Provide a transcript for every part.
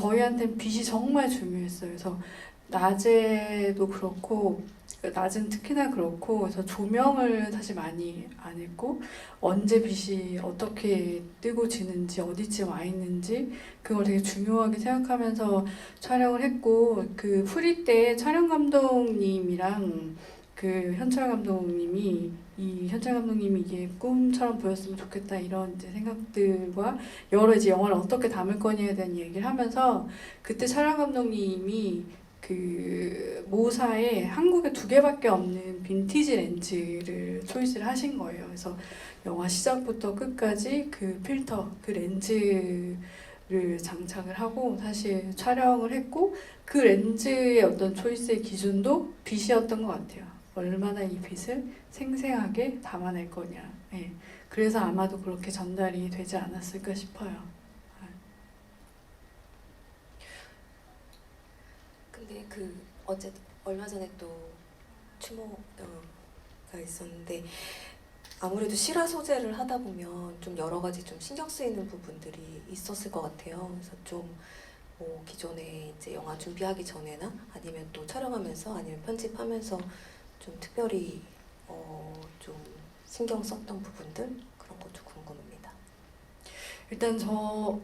저희한테는 빛이 정말 중요했어요. 그래서 낮에도 그렇고, 낮은 특히나 그렇고, 그래서 조명을 사실 많이 안 했고, 언제 빛이 어떻게 뜨고 지는지, 어디쯤 와 있는지, 그걸 되게 중요하게 생각하면서 촬영을 했고, 그 프리 때 촬영 감독님이랑 그 현철 감독님이 이 현철 감독님이 이게 꿈처럼 보였으면 좋겠다 이런 이제 생각들과 여러 이제 영화를 어떻게 담을 거냐에 대한 얘기를 하면서 그때 촬영 감독님이 그 모사에 한국에 2개밖에 없는 빈티지 렌즈를 초이스를 하신 거예요. 그래서 영화 시작부터 끝까지 그 필터, 그 렌즈를 장착을 하고 사실 촬영을 했고 그 렌즈의 어떤 초이스의 기준도 빛이었던 것 같아요. 얼마나 이 빛을 생생하게 담아낼 거냐. 예. 그래서 아마도 그렇게 전달이 되지 않았을까 싶어요. 근데 그 어제 얼마 전에 또 추모가 있었는데 아무래도 실화 소재를 하다 보면 좀 여러 가지 좀 신경 쓰이는 부분들이 있었을 것 같아요. 그래서 좀 뭐 기존에 이제 영화 준비하기 전에나 아니면 또 촬영하면서 아니면 편집하면서 좀 특별히 좀 신경 썼던 부분들 그런 것도 궁금합니다. 일단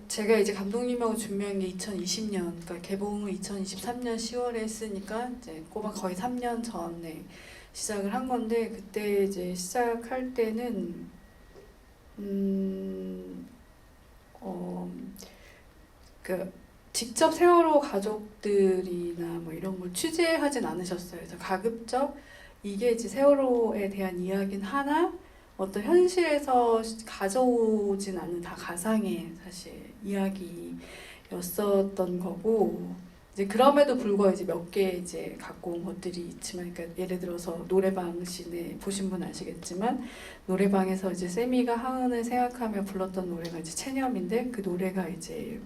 제가 이제 감독님하고 준비한 게 2020년, 그러니까 개봉을 2023년 10월에 했으니까 이제 꼬박 거의 3년 전에 시작을 한 건데 그때 이제 시작할 때는 그 직접 세월호 가족들이나 뭐 이런 걸 취재하진 않으셨어요. 그래서 가급적 이게 이제 세월호에 대한 이야기는 하나 어떤 현실에서 가져오진 않는 다 가상의 사실 이야기였었던 거고 이제 그럼에도 불구하고 이제 몇 개 이제 갖고 온 것들이 있지만 그러니까 예를 들어서 노래방 씬에 보신 분 아시겠지만 노래방에서 이제 세미가 하은을 생각하며 불렀던 노래가 이제 체념인데 그 노래가 이제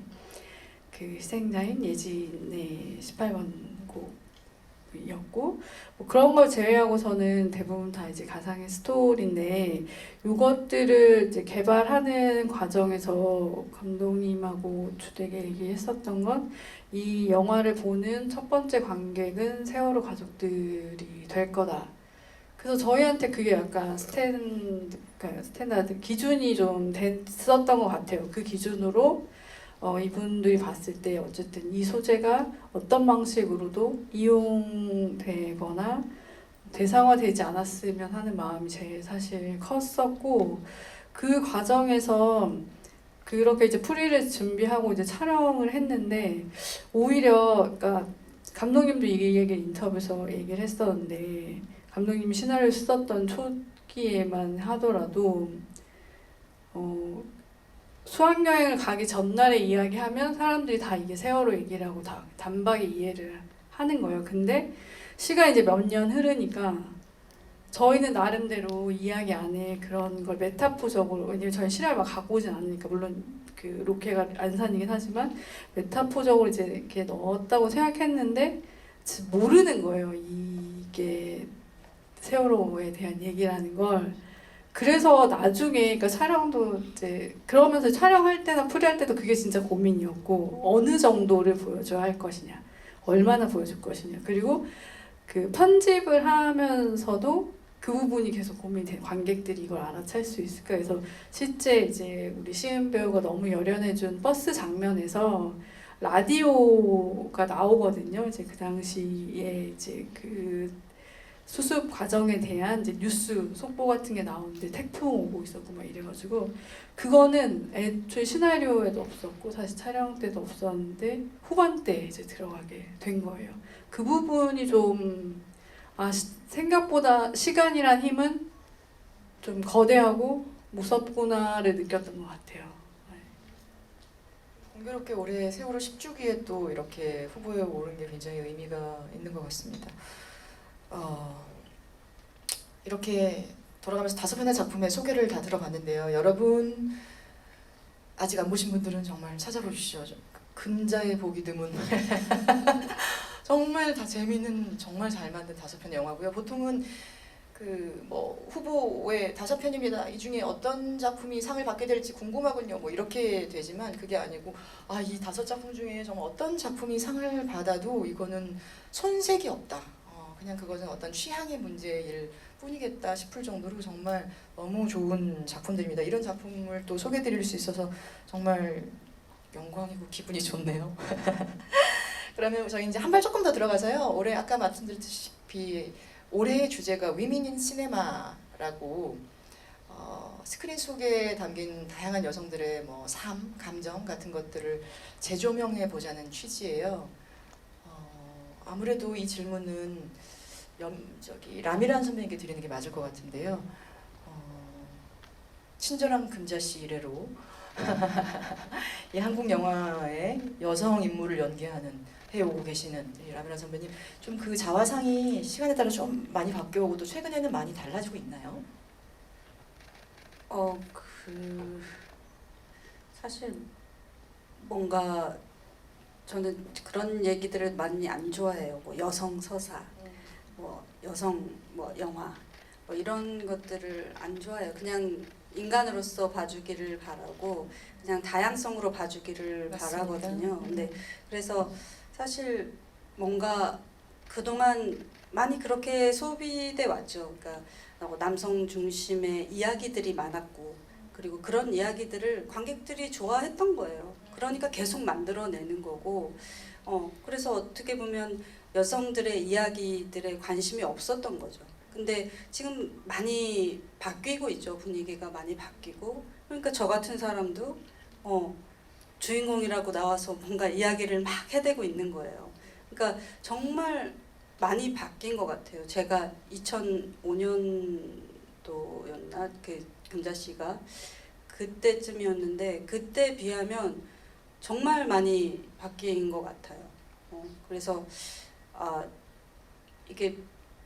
그 희생자인 예진의 18번 곡이었고 뭐 그런 걸 제외하고서는 대부분 다 이제 가상의 스토리인데 이것들을 이제 개발하는 과정에서 감독님하고 주되게 얘기했었던 건 이 영화를 보는 첫 번째 관객은 세월호 가족들이 될 거다. 그래서 저희한테 그게 약간 스탠다드 기준이 좀 됐었던 것 같아요. 그 기준으로 이분들이 봤을 때 어쨌든 이 소재가 어떤 방식으로도 이용되거나 대상화되지 않았으면 하는 마음이 제일 사실 컸었고 그 과정에서 그렇게 이제 프리를 준비하고 이제 촬영을 했는데 오히려 그러니까 감독님도 이 얘기를 인터뷰에서 얘기를 했었는데 감독님이 시나리오 썼던 초기에만 하더라도 수학여행을 가기 전날에 이야기하면 사람들이 다 이게 세월호 얘기라고 다 단박에 이해를 하는 거예요. 근데 시간이 이제 몇 년 흐르니까 저희는 나름대로 이야기 안에 그런 걸 메타포적으로 왜냐면 저희 실화를 막 갖고 오진 않으니까 물론 그 로케가 안산이긴 하지만 메타포적으로 이제 이렇게 넣었다고 생각했는데 모르는 거예요. 이게 세월호에 대한 얘기라는 걸. 그래서 나중에 그러니까 촬영도 이제 그러면서 촬영할 때나 프리할 때도 그게 진짜 고민이었고 어느 정도를 보여줘야 할 것이냐 얼마나 보여줄 것이냐 그리고 그 편집을 하면서도 그 부분이 계속 고민이 돼. 관객들이 이걸 알아챌 수 있을까? 그래서 실제 이제 우리 시은 배우가 너무 열연해준 버스 장면에서 라디오가 나오거든요. 이제 그 당시에 이제 그 수습 과정에 대한 이제 뉴스 속보 같은 게 나오는데 태풍 오고 있었고 막 이래가지고 그거는 애초에 시나리오에도 없었고 사실 촬영 때도 없었는데 후반 때 이제 들어가게 된 거예요. 그 부분이 좀 생각보다 시간이란 힘은 좀 거대하고 무섭구나를 느꼈던 것 같아요. 공교롭게 올해 세월호 10주기에 또 이렇게 후보에 오른 게 굉장히 의미가 있는 것 같습니다. 이렇게 돌아가면서 5편의 작품의 소개를 다 들어봤는데요. 여러분 아직 안 보신 분들은 정말 찾아보시죠. 금자의 보기 드문 정말 다 재미있는 정말 잘 만든 5편의 영화고요. 보통은 그 뭐 후보의 5편입니다. 이 중에 어떤 작품이 상을 받게 될지 궁금하군요. 뭐 이렇게 되지만 그게 아니고 이 5작품 중에 정말 어떤 작품이 상을 받아도 이거는 손색이 없다. 그냥 그것은 어떤 취향의 문제일 뿐이겠다 싶을 정도로 정말 너무 좋은 작품들입니다. 이런 작품을 또 소개드릴 수 있어서 정말 영광이고 기분이 좋네요. 그러면 저희 이제 한 발 조금 더 들어가서요. 올해 아까 말씀드렸다시피 올해의 주제가 위민 인 시네마라고 스크린 속에 담긴 다양한 여성들의 뭐 삶, 감정 같은 것들을 재조명해 보자는 취지예요. 아무래도 이 질문은 라미란 선배님께 드리는 게 맞을 것 같은데요. 친절한 금자씨 이래로 이 한국 영화의 여성 인물을 연기하는 해오고 계시는 이 라미란 선배님, 좀 그 자화상이 시간에 따라 좀 많이 바뀌어오고 또 최근에는 많이 달라지고 있나요? 사실 뭔가 저는 그런 얘기들을 많이 안 좋아해요. 뭐 여성 서사, 뭐 여성 뭐 영화, 뭐 이런 것들을 안 좋아해요. 그냥 인간으로서 봐주기를 바라고 그냥 다양성으로 봐주기를 맞습니다. 바라거든요. 근데 그래서 사실 뭔가 그동안 많이 그렇게 소비돼 왔죠. 그러니까 남성 중심의 이야기들이 많았고 그리고 그런 이야기들을 관객들이 좋아했던 거예요. 그러니까 계속 만들어내는 거고 그래서 어떻게 보면 여성들의 이야기들에 관심이 없었던 거죠. 근데 지금 많이 바뀌고 있죠. 분위기가 많이 바뀌고 그러니까 저 같은 사람도 주인공이라고 나와서 뭔가 이야기를 막 해대고 있는 거예요. 그러니까 정말 많이 바뀐 것 같아요. 제가 2005년도였나 그 금자씨가 그때쯤이었는데 그때 비하면 정말 많이 바뀐 것 같아요. 그래서 이게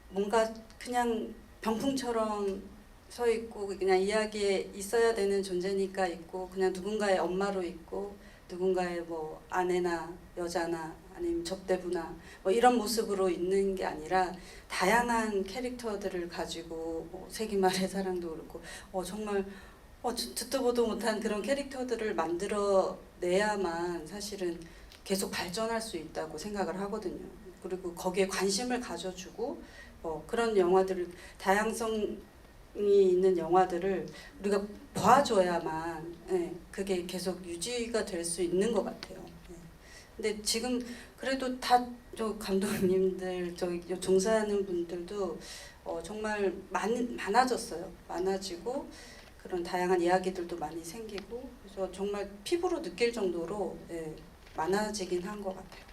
뭔가 그냥 병풍처럼 서 있고 그냥 이야기에 있어야 되는 존재니까 있고 그냥 누군가의 엄마로 있고 누군가의 뭐 아내나 여자나 아니면 접대부나 뭐 이런 모습으로 있는 게 아니라 다양한 캐릭터들을 가지고 뭐 세기말의 사랑도 그렇고 정말 듣도 보도 못한 그런 캐릭터들을 만들어내야만 사실은 계속 발전할 수 있다고 생각을 하거든요. 그리고 거기에 관심을 가져주고 그런 영화들을 다양성이 있는 영화들을 우리가 봐줘야만 그게 계속 유지가 될 수 있는 것 같아요. 근데 지금 그래도 다 저 감독님들 저기 종사하는 분들도 정말 많아졌어요. 많아지고 그런 다양한 이야기들도 많이 생기고 그래서 정말 피부로 느낄 정도로 많아지긴 한 것 같아요.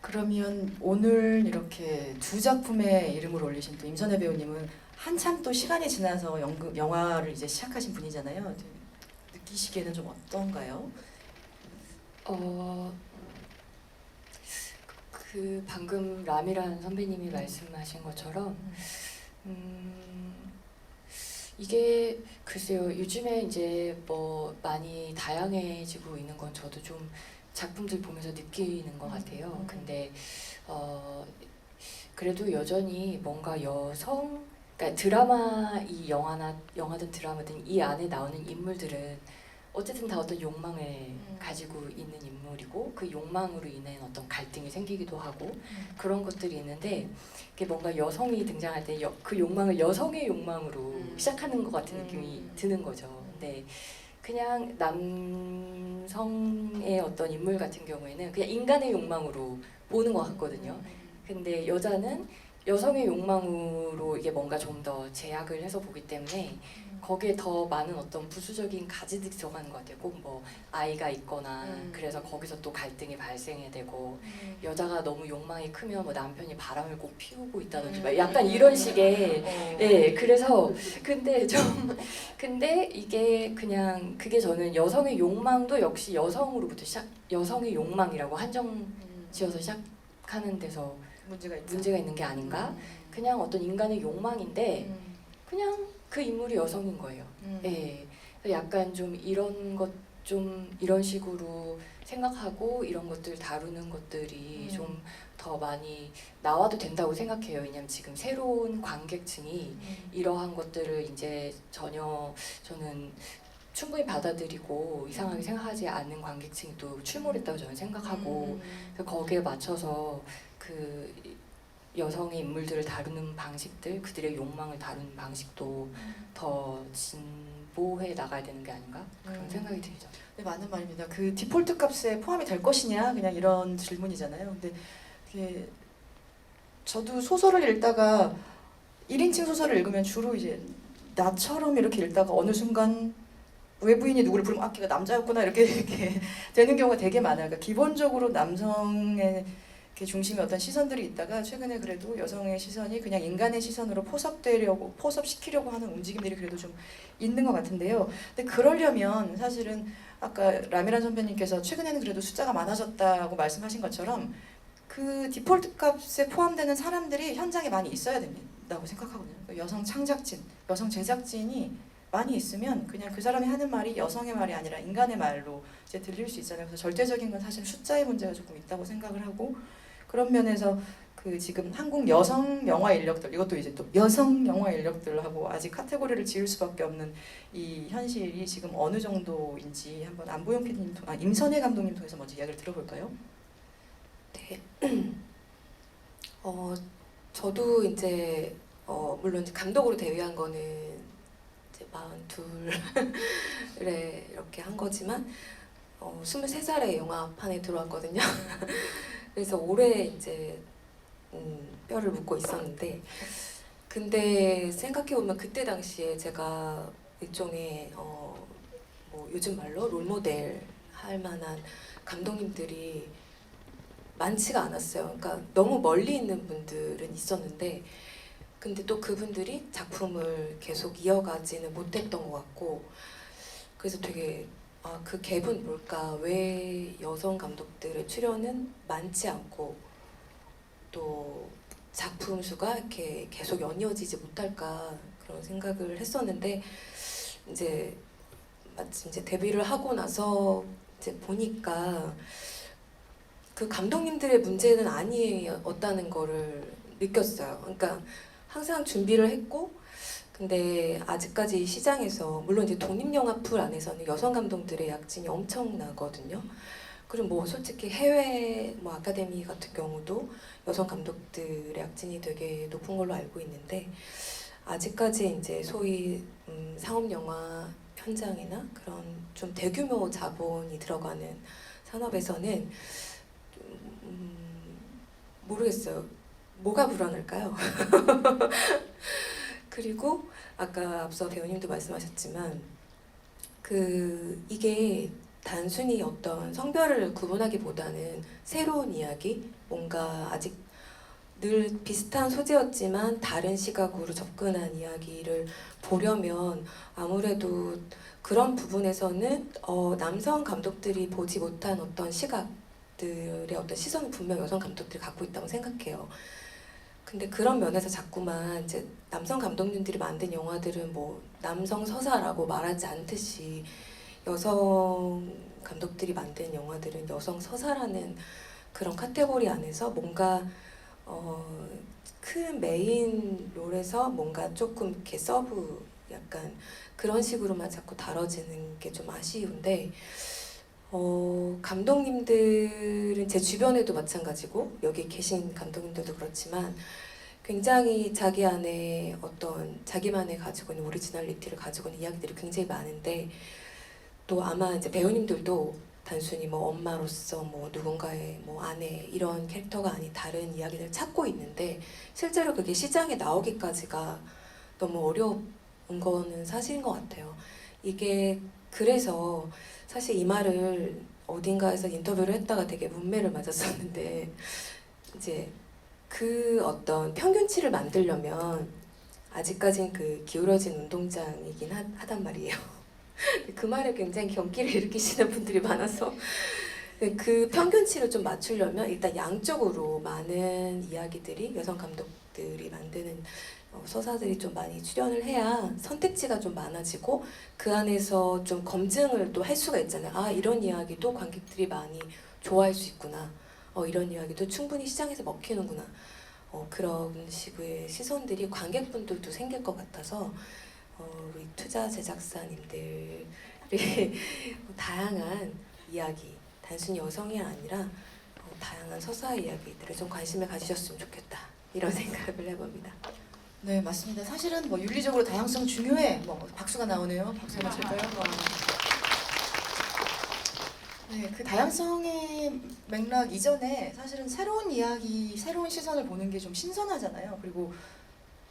그러면 오늘 이렇게 2작품의 이름을 올리신 또 임선혜 배우님은 한참 또 시간이 지나서 영화를 이제 시작하신 분이잖아요. 느끼시기에는 좀 어떤가요? 그 방금 라미란 선배님이 말씀하신 것처럼 이게 글쎄요, 요즘에 이제 뭐 많이 다양해지고 있는 건 저도 좀 작품들 보면서 느끼는 것 같아요. 근데 그래도 여전히 뭔가 그러니까 드라마, 이 영화든 드라마든 이 안에 나오는 인물들은 어쨌든 다 어떤 욕망을 가지고 있는 인물이고 그 욕망으로 인해 어떤 갈등이 생기기도 하고 그런 것들이 있는데 그게 뭔가 여성이 등장할 때 그 욕망을 여성의 욕망으로 시작하는 것 같은 느낌이 드는 거죠. 근데 그냥 남성의 어떤 인물 같은 경우에는 그냥 인간의 욕망으로 보는 것 같거든요. 근데 여자는 여성의 욕망으로 이게 뭔가 좀 더 제약을 해서 보기 때문에 거기에 더 많은 어떤 부수적인 가지들이 들어가는 것 같아요. 꼭 뭐 아이가 있거나 그래서 거기서 또 갈등이 발생이 되고 여자가 너무 욕망이 크면 뭐 남편이 바람을 꼭 피우고 있다든지 막 약간 이런 식의 그래서 근데 이게 그냥 그게 저는 여성의 욕망도 역시 여성으로부터 여성의 욕망이라고 한정 지어서 시작하는 데서 문제가 있는 게 아닌가? 그냥 어떤 인간의 욕망인데 그냥 그 인물이 여성인 거예요. 그래서 약간 좀 이런 것 좀 이런 식으로 생각하고 이런 것들 다루는 것들이 좀 더 많이 나와도 된다고 생각해요. 왜냐면 지금 새로운 관객층이 이러한 것들을 이제 전혀 저는 충분히 받아들이고 이상하게 생각하지 않는 관객층이 또 출몰했다고 저는 생각하고 그래서 거기에 맞춰서 그 여성의 인물들을 다루는 방식들, 그들의 욕망을 다루는 방식도 더 진보해 나가야 되는 게 아닌가 그런 생각이 들죠. 네, 맞는 말입니다. 그 디폴트 값에 포함이 될 것이냐 그냥 이런 질문이잖아요. 근데 그게 저도 소설을 읽다가 1인칭 소설을 읽으면 주로 이제 나처럼 이렇게 읽다가 어느 순간 외부인이 누구를 부르면 아 걔가 남자였구나 이렇게 되는 경우가 되게 많아요. 그러니까 기본적으로 남성의 이렇게 중심의 어떤 시선들이 있다가 최근에 그래도 여성의 시선이 그냥 인간의 시선으로 포섭시키려고 하는 움직임들이 그래도 좀 있는 것 같은데요. 근데 그러려면 사실은 아까 라미란 선배님께서 최근에는 그래도 숫자가 많아졌다고 말씀하신 것처럼 그 디폴트 값에 포함되는 사람들이 현장에 많이 있어야 된다고 생각하거든요. 여성 창작진, 여성 제작진이 많이 있으면 그냥 그 사람이 하는 말이 여성의 말이 아니라 인간의 말로 이제 들릴 수 있잖아요. 그래서 절대적인 건 사실 숫자의 문제가 조금 있다고 생각을 하고 그런 면에서 그 지금 한국 여성 영화 인력들 이것도 이제 또 여성 영화 인력들하고 아직 카테고리를 지을 수밖에 없는 이 현실이 지금 어느 정도인지 한번 안보영 PD님, 임선혜 감독님 통해서 먼저 이야기를 들어볼까요? 네. 저도 이제 물론 이제 감독으로 데뷔한 거는 이제 42에 이렇게 한 거지만 23살에 영화판에 들어왔거든요. 그래서 올해 이제 뼈를 묻고 있었는데 근데 생각해보면 그때 당시에 제가 일종의 뭐 요즘 말로 롤모델 할 만한 감독님들이 많지가 않았어요. 그러니까 너무 멀리 있는 분들은 있었는데 근데 또 그분들이 작품을 계속 이어가지는 못했던 것 같고 그래서 되게 그 갭은 뭘까? 왜 여성 감독들의 출연은 많지 않고 또 작품 수가 이렇게 계속 연이어지지 못할까 그런 생각을 했었는데 이제 마침 이제 데뷔를 하고 나서 이제 보니까 그 감독님들의 문제는 아니었다는 거를 느꼈어요. 그러니까 항상 준비를 했고 근데 아직까지 시장에서 물론 이제 독립영화풀 안에서는 여성 감독들의 약진이 엄청나거든요. 그리고 뭐 솔직히 해외 뭐 아카데미 같은 경우도 여성 감독들의 약진이 되게 높은 걸로 알고 있는데 아직까지 이제 소위 상업영화 현장이나 그런 좀 대규모 자본이 들어가는 산업에서는 모르겠어요. 뭐가 불안할까요? 그리고 아까 앞서 배우님도 말씀하셨지만 이게 단순히 어떤 성별을 구분하기보다는 새로운 이야기, 뭔가 아직 늘 비슷한 소재였지만 다른 시각으로 접근한 이야기를 보려면 아무래도 그런 부분에서는 남성 감독들이 보지 못한 어떤 시각들의 어떤 시선은 분명 여성 감독들이 갖고 있다고 생각해요. 근데 그런 면에서 자꾸만 이제 남성 감독님들이 만든 영화들은 뭐 남성 서사라고 말하지 않듯이 여성 감독들이 만든 영화들은 여성 서사라는 그런 카테고리 안에서 뭔가 큰 메인 롤에서 뭔가 조금 이렇게 서브 약간 그런 식으로만 자꾸 다뤄지는 게 좀 아쉬운데 감독님들은 제 주변에도 마찬가지고 여기 계신 감독님들도 그렇지만 굉장히 자기 안에 어떤 자기만의 가지고 있는 오리지널리티를 가지고 있는 이야기들이 굉장히 많은데 또 아마 이제 배우님들도 단순히 뭐 엄마로서 뭐 누군가의 뭐 아내 이런 캐릭터가 아닌 다른 이야기를 찾고 있는데 실제로 그게 시장에 나오기까지가 너무 어려운 거는 사실인 것 같아요. 이게 그래서 사실 이 말을 어딘가에서 인터뷰를 했다가 되게 문매를 맞았었는데 이제 그 어떤 평균치를 만들려면 아직까진 그 기울어진 운동장이긴 하단 말이에요. 그 말에 굉장히 경기를 일으키시는 분들이 많아서 그 평균치를 좀 맞추려면 일단 양쪽으로 많은 이야기들이 여성 감독들이 만드는 서사들이 좀 많이 출연을 해야 선택지가 좀 많아지고 그 안에서 좀 검증을 또 할 수가 있잖아요. 아, 이런 이야기도 관객들이 많이 좋아할 수 있구나. 이런 이야기도 충분히 시장에서 먹히는구나. 그런 식의 시선들이 관객분들도 생길 것 같아서 우리 투자 제작사님들의 다양한 이야기, 단순히 여성이 아니라 다양한 서사 이야기들에 좀 관심을 가지셨으면 좋겠다. 이런 생각을 해봅니다. 네, 맞습니다. 사실은 뭐 윤리적으로 다양성 중요해. 뭐 박수가 나오네요. 박수 한번 칠까요? 네, 그 다양성의 맥락 이전에 사실은 새로운 이야기, 새로운 시선을 보는 게 좀 신선하잖아요. 그리고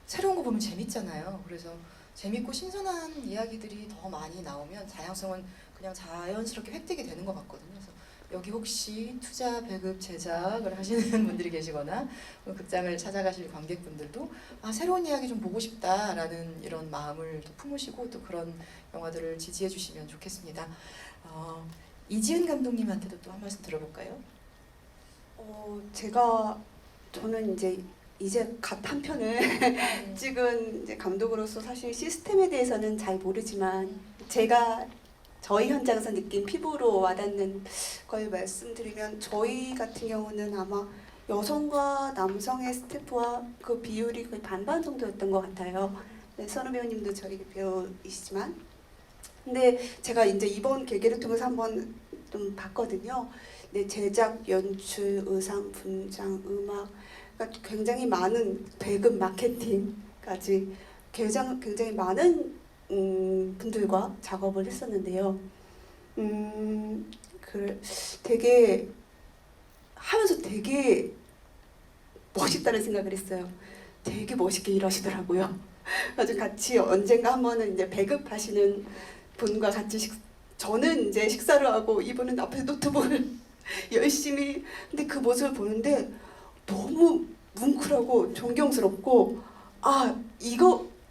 새로운 거 보면 재밌잖아요. 그래서 재밌고 신선한 이야기들이 더 많이 나오면 다양성은 그냥 자연스럽게 획득이 되는 것 같거든요. 그래서 여기 혹시 투자 배급 제작을 하시는 분들이 계시거나 극장을 찾아가실 관객분들도 새로운 이야기 좀 보고 싶다라는 이런 마음을 또 품으시고 또 그런 영화들을 지지해 주시면 좋겠습니다. 이지은 감독님한테도 또 한 말씀 들어볼까요? 저는 이제 갓 한 편을 찍은 이제 감독으로서 사실 시스템에 대해서는 잘 모르지만 제가 저희 현장에서 느낀 피부로 와닿는 걸 말씀드리면 저희 같은 경우는 아마 여성과 남성의 스태프와 그 비율이 거의 반반 정도였던 것 같아요. 네, 선우 배우님도 저희 배우이시지만 근데 제가 이제 이번 계기를 통해서 한번 좀 봤거든요. 네, 제작, 연출, 의상, 분장, 음악 그러니까 굉장히 많은 배급 마케팅까지 굉장히 많은 분들과 작업을 했었는데요. 되게 하면서 되게 멋있다는 생각을 했어요. 되게 멋있게 일하시더라고요. 아주 같이 언젠가 한 번은 이제 배급하시는 분과 같이 저는 이제 식사를 하고 이분은 앞에서 노트북을 열심히 근데 그 모습을 보는데 너무 뭉클하고 존경스럽고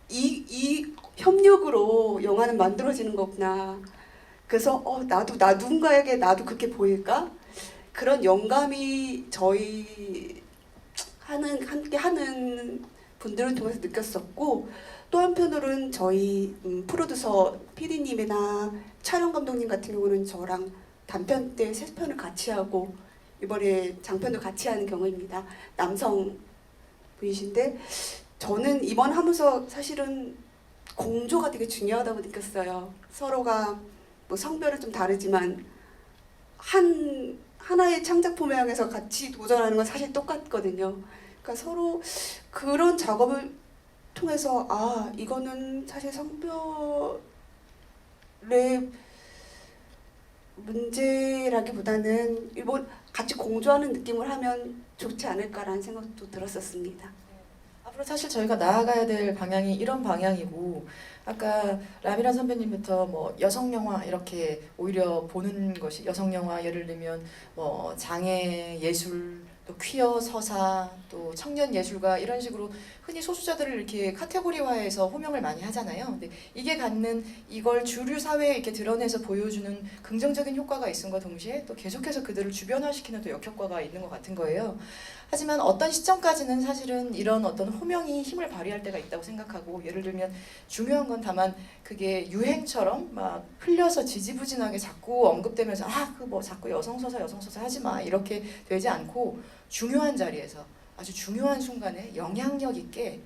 이 협력으로 영화는 만들어지는 거구나. 그래서 누군가에게 나도 그렇게 보일까? 그런 영감이 저희 함께 하는 분들을 통해서 느꼈었고 또 한편으로는 저희 프로듀서 PD님이나 촬영 감독님 같은 경우는 저랑 단편 때 3편을 같이 하고 이번에 장편도 같이 하는 경우입니다. 남성 분이신데 저는 이번 하면서 사실은 공조가 되게 중요하다고 느꼈어요. 서로가 뭐 성별은 좀 다르지만 하나의 창작품을 향해서 같이 도전하는 건 사실 똑같거든요. 그러니까 서로 그런 작업을 통해서 이거는 사실 성별의 문제라기보다는 같이 공조하는 느낌을 하면 좋지 않을까라는 생각도 들었었습니다. 앞으로 사실 저희가 나아가야 될 방향이 이런 방향이고 아까 라미란 선배님부터 뭐 여성 영화 이렇게 오히려 보는 것이 여성 영화 예를 들면 뭐 장애 예술 또 퀴어 서사 또 청년 예술가 이런 식으로 흔히 소수자들을 이렇게 카테고리화해서 호명을 많이 하잖아요. 근데 이게 갖는 이걸 주류 사회에 이렇게 드러내서 보여주는 긍정적인 효과가 있음과 동시에 또 계속해서 그들을 주변화시키는 또 역효과가 있는 것 같은 거예요. 하지만 어떤 시점까지는 사실은 이런 어떤 호명이 힘을 발휘할 때가 있다고 생각하고 예를 들면 중요한 건 다만 그게 유행처럼 막 흘려서 지지부진하게 자꾸 언급되면서 자꾸 여성서사 하지 마 이렇게 되지 않고 중요한 자리에서 아주 중요한 순간에 영향력 있게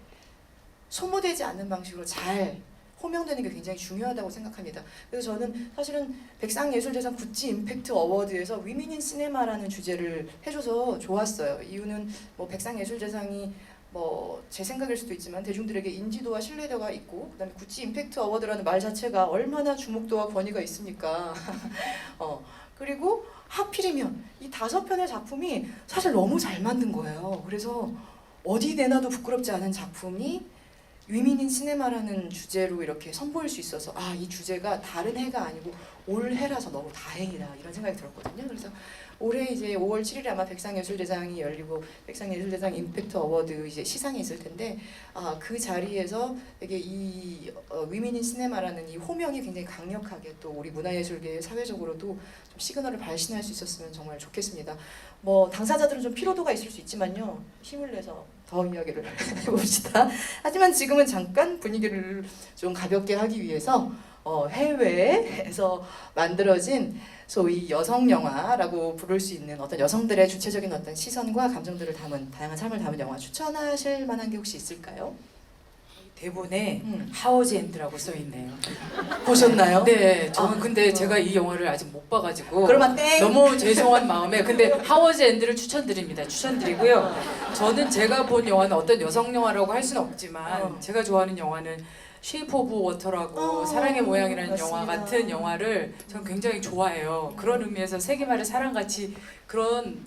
소모되지 않는 방식으로 잘 호명되는 게 굉장히 중요하다고 생각합니다. 그래서 저는 사실은 백상예술대상 구찌 임팩트 어워드에서 위민 인 시네마라는 주제를 해줘서 좋았어요. 이유는 뭐 백상예술대상이 뭐 제 생각일 수도 있지만 대중들에게 인지도와 신뢰도가 있고 그다음에 구찌 임팩트 어워드라는 말 자체가 얼마나 주목도와 권위가 있습니까? 그리고 하필이면 이 5편의 작품이 사실 너무 잘 만든 거예요. 그래서 어디 내놔도 부끄럽지 않은 작품이 위민인 시네마라는 주제로 이렇게 선보일 수 있어서 이 주제가 다른 해가 아니고 올 해라서 너무 다행이다 이런 생각이 들었거든요. 그래서 올해 이제 5월 7일에 아마 백상예술대상이 열리고 백상예술대상 임팩트 어워드 이제 시상이 있을 텐데 그 자리에서 되게 이 위민인 시네마라는 이 호명이 굉장히 강력하게 또 우리 문화예술계 사회적으로도 좀 시그널을 발신할 수 있었으면 정말 좋겠습니다. 뭐 당사자들은 좀 피로도가 있을 수 있지만요 힘을 내서 더 이야기를 해봅시다. 하지만 지금은 잠깐 분위기를 좀 가볍게 하기 위해서 해외에서 만들어진 소위 여성 영화라고 부를 수 있는 어떤 여성들의 주체적인 어떤 시선과 감정들을 담은 다양한 삶을 담은 영화 추천하실 만한 게 혹시 있을까요? 대본에 하워즈 엔드라고 써 있네요. 보셨나요? 네, 저는 근데 제가 이 영화를 아직 못 봐가지고 그러면 땡! 너무 죄송한 마음에 근데 하워즈 엔드를 추천드립니다. 추천드리고요. 저는 제가 본 영화는 어떤 여성 영화라고 할 수는 없지만 제가 좋아하는 영화는 쉐이프 오브 워터라고 사랑의 모양이라는 영화 맞습니다. 같은 영화를 저는 굉장히 좋아해요. 그런 의미에서 세기말의 사랑같이 그런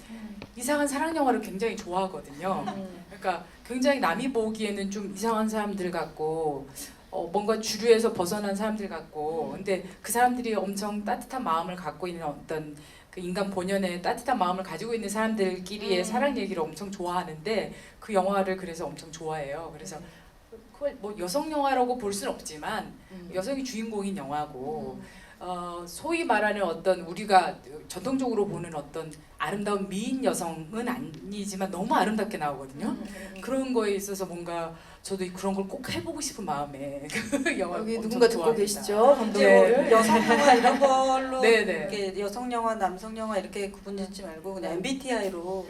이상한 사랑 영화를 굉장히 좋아하거든요. 그러니까 굉장히 남이 보기에는 좀 이상한 사람들 같고 뭔가 주류에서 벗어난 사람들 같고 근데 그 사람들이 엄청 따뜻한 마음을 갖고 있는 어떤 그 인간 본연의 따뜻한 마음을 가지고 있는 사람들끼리의 사랑 얘기를 엄청 좋아하는데 그 영화를 그래서 엄청 좋아해요. 그래서 그걸 뭐 여성 영화라고 볼 수는 없지만 여성이 주인공인 영화고 소위 말하는 어떤 우리가 전통적으로 보는 어떤 아름다운 미인 여성은 아니지만 너무 아름답게 나오거든요. 그런 거에 있어서 뭔가 저도 그런 걸 꼭 해보고 싶은 마음에 그 영화 여기 엄청 누군가 듣고 좋아합니다. 계시죠? 네. 감독님. 여성 영화 이런 걸로 네네. 이렇게 여성 영화, 남성 영화 이렇게 구분짓지 말고 그냥 MBTI로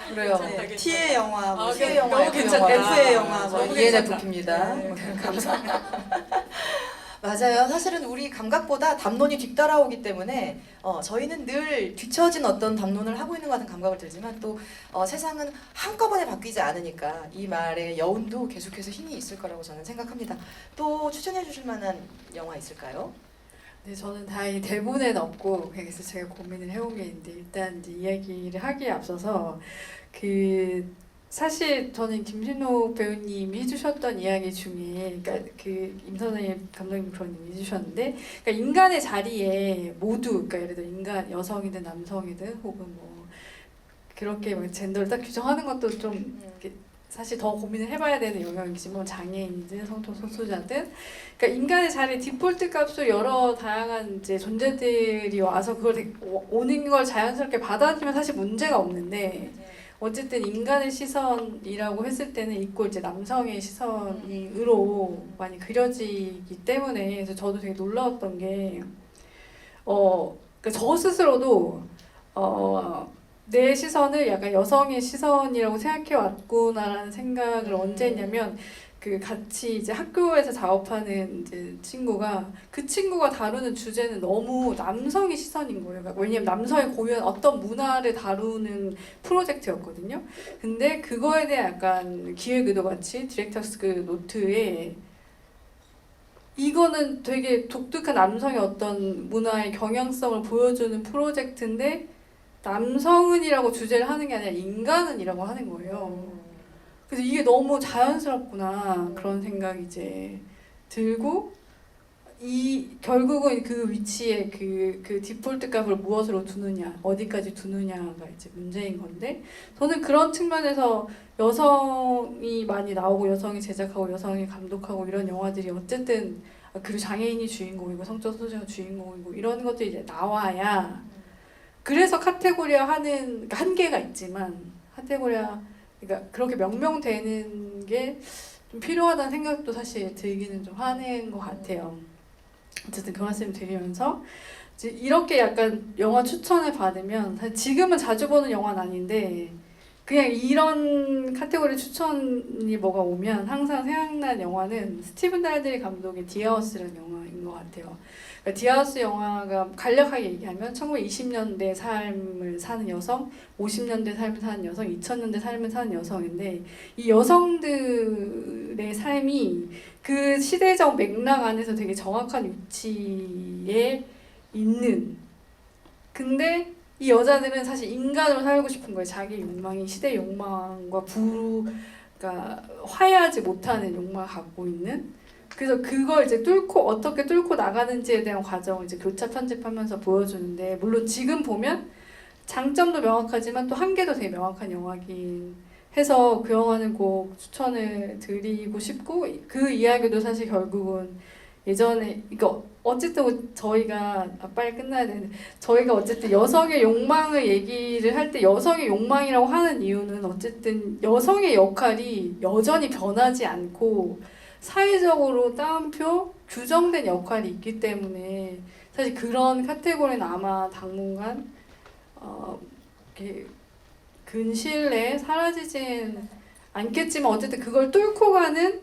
그래요. 네, T의 영화, 뭐 아, T의 너무 영화, 괜찮다. F의 영화, 뭐 너무 ENFP입니다. 네. 감사합니다. 맞아요. 사실은 우리 감각보다 담론이 뒤따라오기 때문에 저희는 늘 뒤처진 어떤 담론을 하고 있는 것 같은 감각을 들지만 또 세상은 한꺼번에 바뀌지 않으니까 이 말의 여운도 계속해서 힘이 있을 거라고 저는 생각합니다. 또 추천해 주실 만한 영화 있을까요? 네, 저는 다행히 대본에는 없고 그래서 제가 고민을 해온 게 있는데 일단 이제 이야기를 하기에 앞서서 사실 저는 김신호 배우님이 해주셨던 이야기 중에 그러니까 그 임선희 감독님 그런 얘기 해주셨는데 그러니까 인간의 자리에 모두 그러니까 예를 들어 인간 여성이든 남성이든 혹은 뭐 그렇게 막 젠더를 딱 규정하는 것도 좀 이렇게 사실 더 고민을 해봐야 되는 영역이지만 장애인이든 성소수자든 그러니까 인간의 자리 디폴트 값으로 여러 다양한 이제 존재들이 와서 그걸 오는 걸 자연스럽게 받아들이면 사실 문제가 없는데 어쨌든 인간의 시선이라고 했을 때는 있고 이제 남성의 시선으로 많이 그려지기 때문에 그래서 저도 되게 놀라웠던 게 그러니까 저 스스로도 내 시선을 약간 여성의 시선이라고 생각해 왔구나라는 생각을 언제 했냐면 그 같이 이제 학교에서 작업하는 이제 친구가 그 친구가 다루는 주제는 너무 남성의 시선인 거예요. 그러니까 왜냐면 남성이 고유한 어떤 문화를 다루는 프로젝트였거든요. 근데 그거에 대한 약간 기획 의도 같이 디렉터스 그 노트에 이거는 되게 독특한 남성의 어떤 문화의 경향성을 보여주는 프로젝트인데 남성은이라고 주제를 하는 게 아니라 인간은이라고 하는 거예요. 그래서 이게 너무 자연스럽구나 그런 생각이 이제 들고 결국은 그 위치에 그 디폴트 값을 무엇으로 두느냐 어디까지 두느냐가 이제 문제인 건데 저는 그런 측면에서 여성이 많이 나오고 여성이 제작하고 여성이 감독하고 이런 영화들이 어쨌든 그리고 장애인이 주인공이고 성적 소수자가 주인공이고 이런 것들이 이제 나와야 그래서 카테고리화 하는 한계가 있지만 카테고리화 그러니까 그렇게 명명되는 게 좀 필요하다는 생각도 사실 들기는 좀 하는 것 같아요. 어쨌든 그 말씀 드리면서 이제 이렇게 약간 영화 추천을 받으면 사실 지금은 자주 보는 영화는 아닌데 그냥 이런 카테고리 추천이 뭐가 오면 항상 생각나는 영화는 스티븐 달드리 감독의 디아우스라는 영화인 것 같아요. 그러니까 디아우스 영화가 간략하게 얘기하면 1920년대 삶을 사는 여성, 50년대 삶을 사는 여성, 2000년대 삶을 사는 여성인데 이 여성들의 삶이 그 시대적 맥락 안에서 되게 정확한 위치에 있는 근데 이 여자들은 사실 인간으로 살고 싶은 거예요. 자기 욕망이 시대 욕망과 그러니까 화해하지 못하는 욕망을 갖고 있는 그래서 그걸 이제 어떻게 뚫고 나가는지에 대한 과정을 이제 교차 편집하면서 보여주는데 물론 지금 보면 장점도 명확하지만 또 한계도 되게 명확한 영화긴 해서 그 영화는 꼭 추천을 드리고 싶고 그 이야기도 사실 결국은 예전에 이거 어쨌든 저희가 빨리 끝나야 되는데 저희가 어쨌든 여성의 욕망을 얘기를 할 때 여성의 욕망이라고 하는 이유는 어쨌든 여성의 역할이 여전히 변하지 않고 사회적으로 따옴표 규정된 역할이 있기 때문에 사실 그런 카테고리는 아마 당분간 이렇게 근시일 내에 사라지진 않겠지만 어쨌든 그걸 뚫고 가는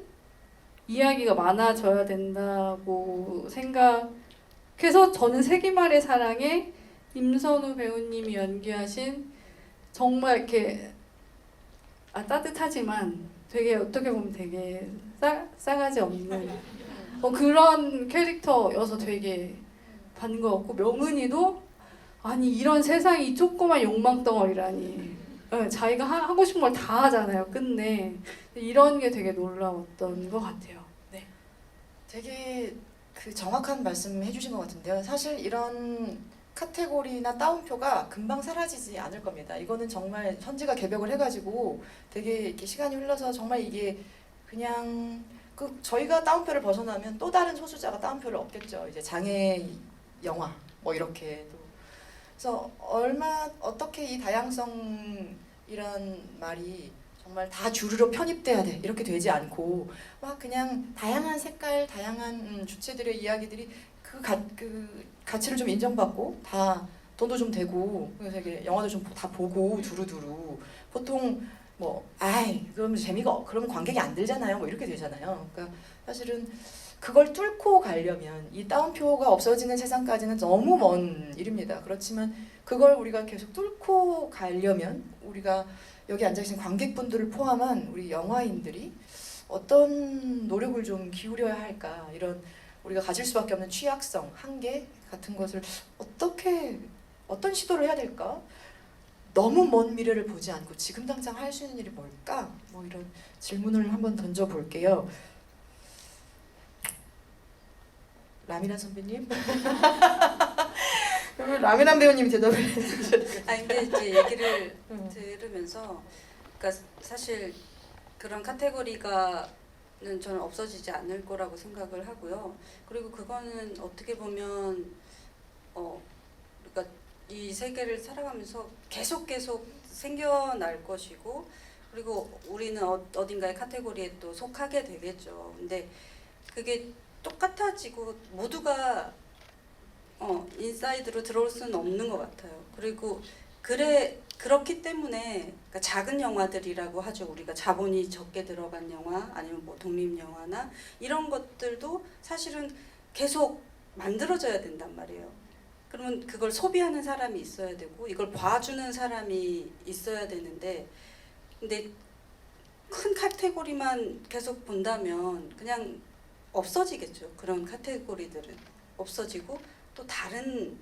이야기가 많아져야 된다고 생각해서 저는 세기말의 사랑에 임선우 배우님이 연기하신 정말 이렇게 따뜻하지만 되게 어떻게 보면 되게 싸가지 없는 그런 캐릭터여서 되게 반가웠고 명은이도 아니 이런 세상이 조그만 욕망 덩어리라니 자기가 하고 싶은 걸 다 하잖아요 끝내 이런 게 되게 놀라웠던 것 같아요. 네. 되게 그 정확한 말씀 해주신 것 같은데요. 사실 이런 카테고리나 따옴표가 금방 사라지지 않을 겁니다. 이거는 정말 현지가 개벽을 해가지고 되게 이렇게 시간이 흘러서 정말 이게 그냥 저희가 따옴표를 벗어나면 또 다른 소수자가 따옴표를 얻겠죠. 이제 장애 영화 뭐 이렇게. 그래서 어떻게 이 다양성이란 말이 정말 다 주류로 편입돼야 돼 이렇게 되지 않고 막 그냥 다양한 색깔, 다양한 주체들의 이야기들이 그 가치를 좀 인정받고 다 돈도 좀 되고 그래서 이게 영화도 좀 다 보고 두루두루 보통 뭐 그러면 재미가 그러면 관객이 안 들잖아요 뭐 이렇게 되잖아요. 그러니까 사실은 그걸 뚫고 가려면 이 따옴표가 없어지는 세상까지는 너무 먼 일입니다. 그렇지만 그걸 우리가 계속 뚫고 가려면 우리가 여기 앉아계신 관객분들을 포함한 우리 영화인들이 어떤 노력을 좀 기울여야 할까 이런 우리가 가질 수밖에 없는 취약성, 한계 같은 것을 어떤 시도를 해야 될까? 너무 먼 미래를 보지 않고 지금 당장 할 수 있는 일이 뭘까? 뭐 이런 질문을 한번 던져볼게요. 라미란 선배님? 그러면 라미란 배우님이 대답을 해주셔야 돼요. 근데 이제 얘기를 들으면서 그러니까 사실 그런 카테고리가는 저는 없어지지 않을 거라고 생각을 하고요. 그리고 그거는 어떻게 보면 그러니까 이 세계를 살아가면서 계속 생겨날 것이고 그리고 우리는 어딘가의 카테고리에 또 속하게 되겠죠. 근데 그게 똑같아지고 모두가 인사이드로 들어올 수는 없는 것 같아요. 그리고 그렇기 때문에 그러니까 작은 영화들이라고 하죠. 우리가 자본이 적게 들어간 영화 아니면 뭐 독립 영화나 이런 것들도 사실은 계속 만들어져야 된단 말이에요. 그러면 그걸 소비하는 사람이 있어야 되고 이걸 봐주는 사람이 있어야 되는데 근데 큰 카테고리만 계속 본다면 그냥 없어지겠죠. 그런 카테고리들은 없어지고 또 다른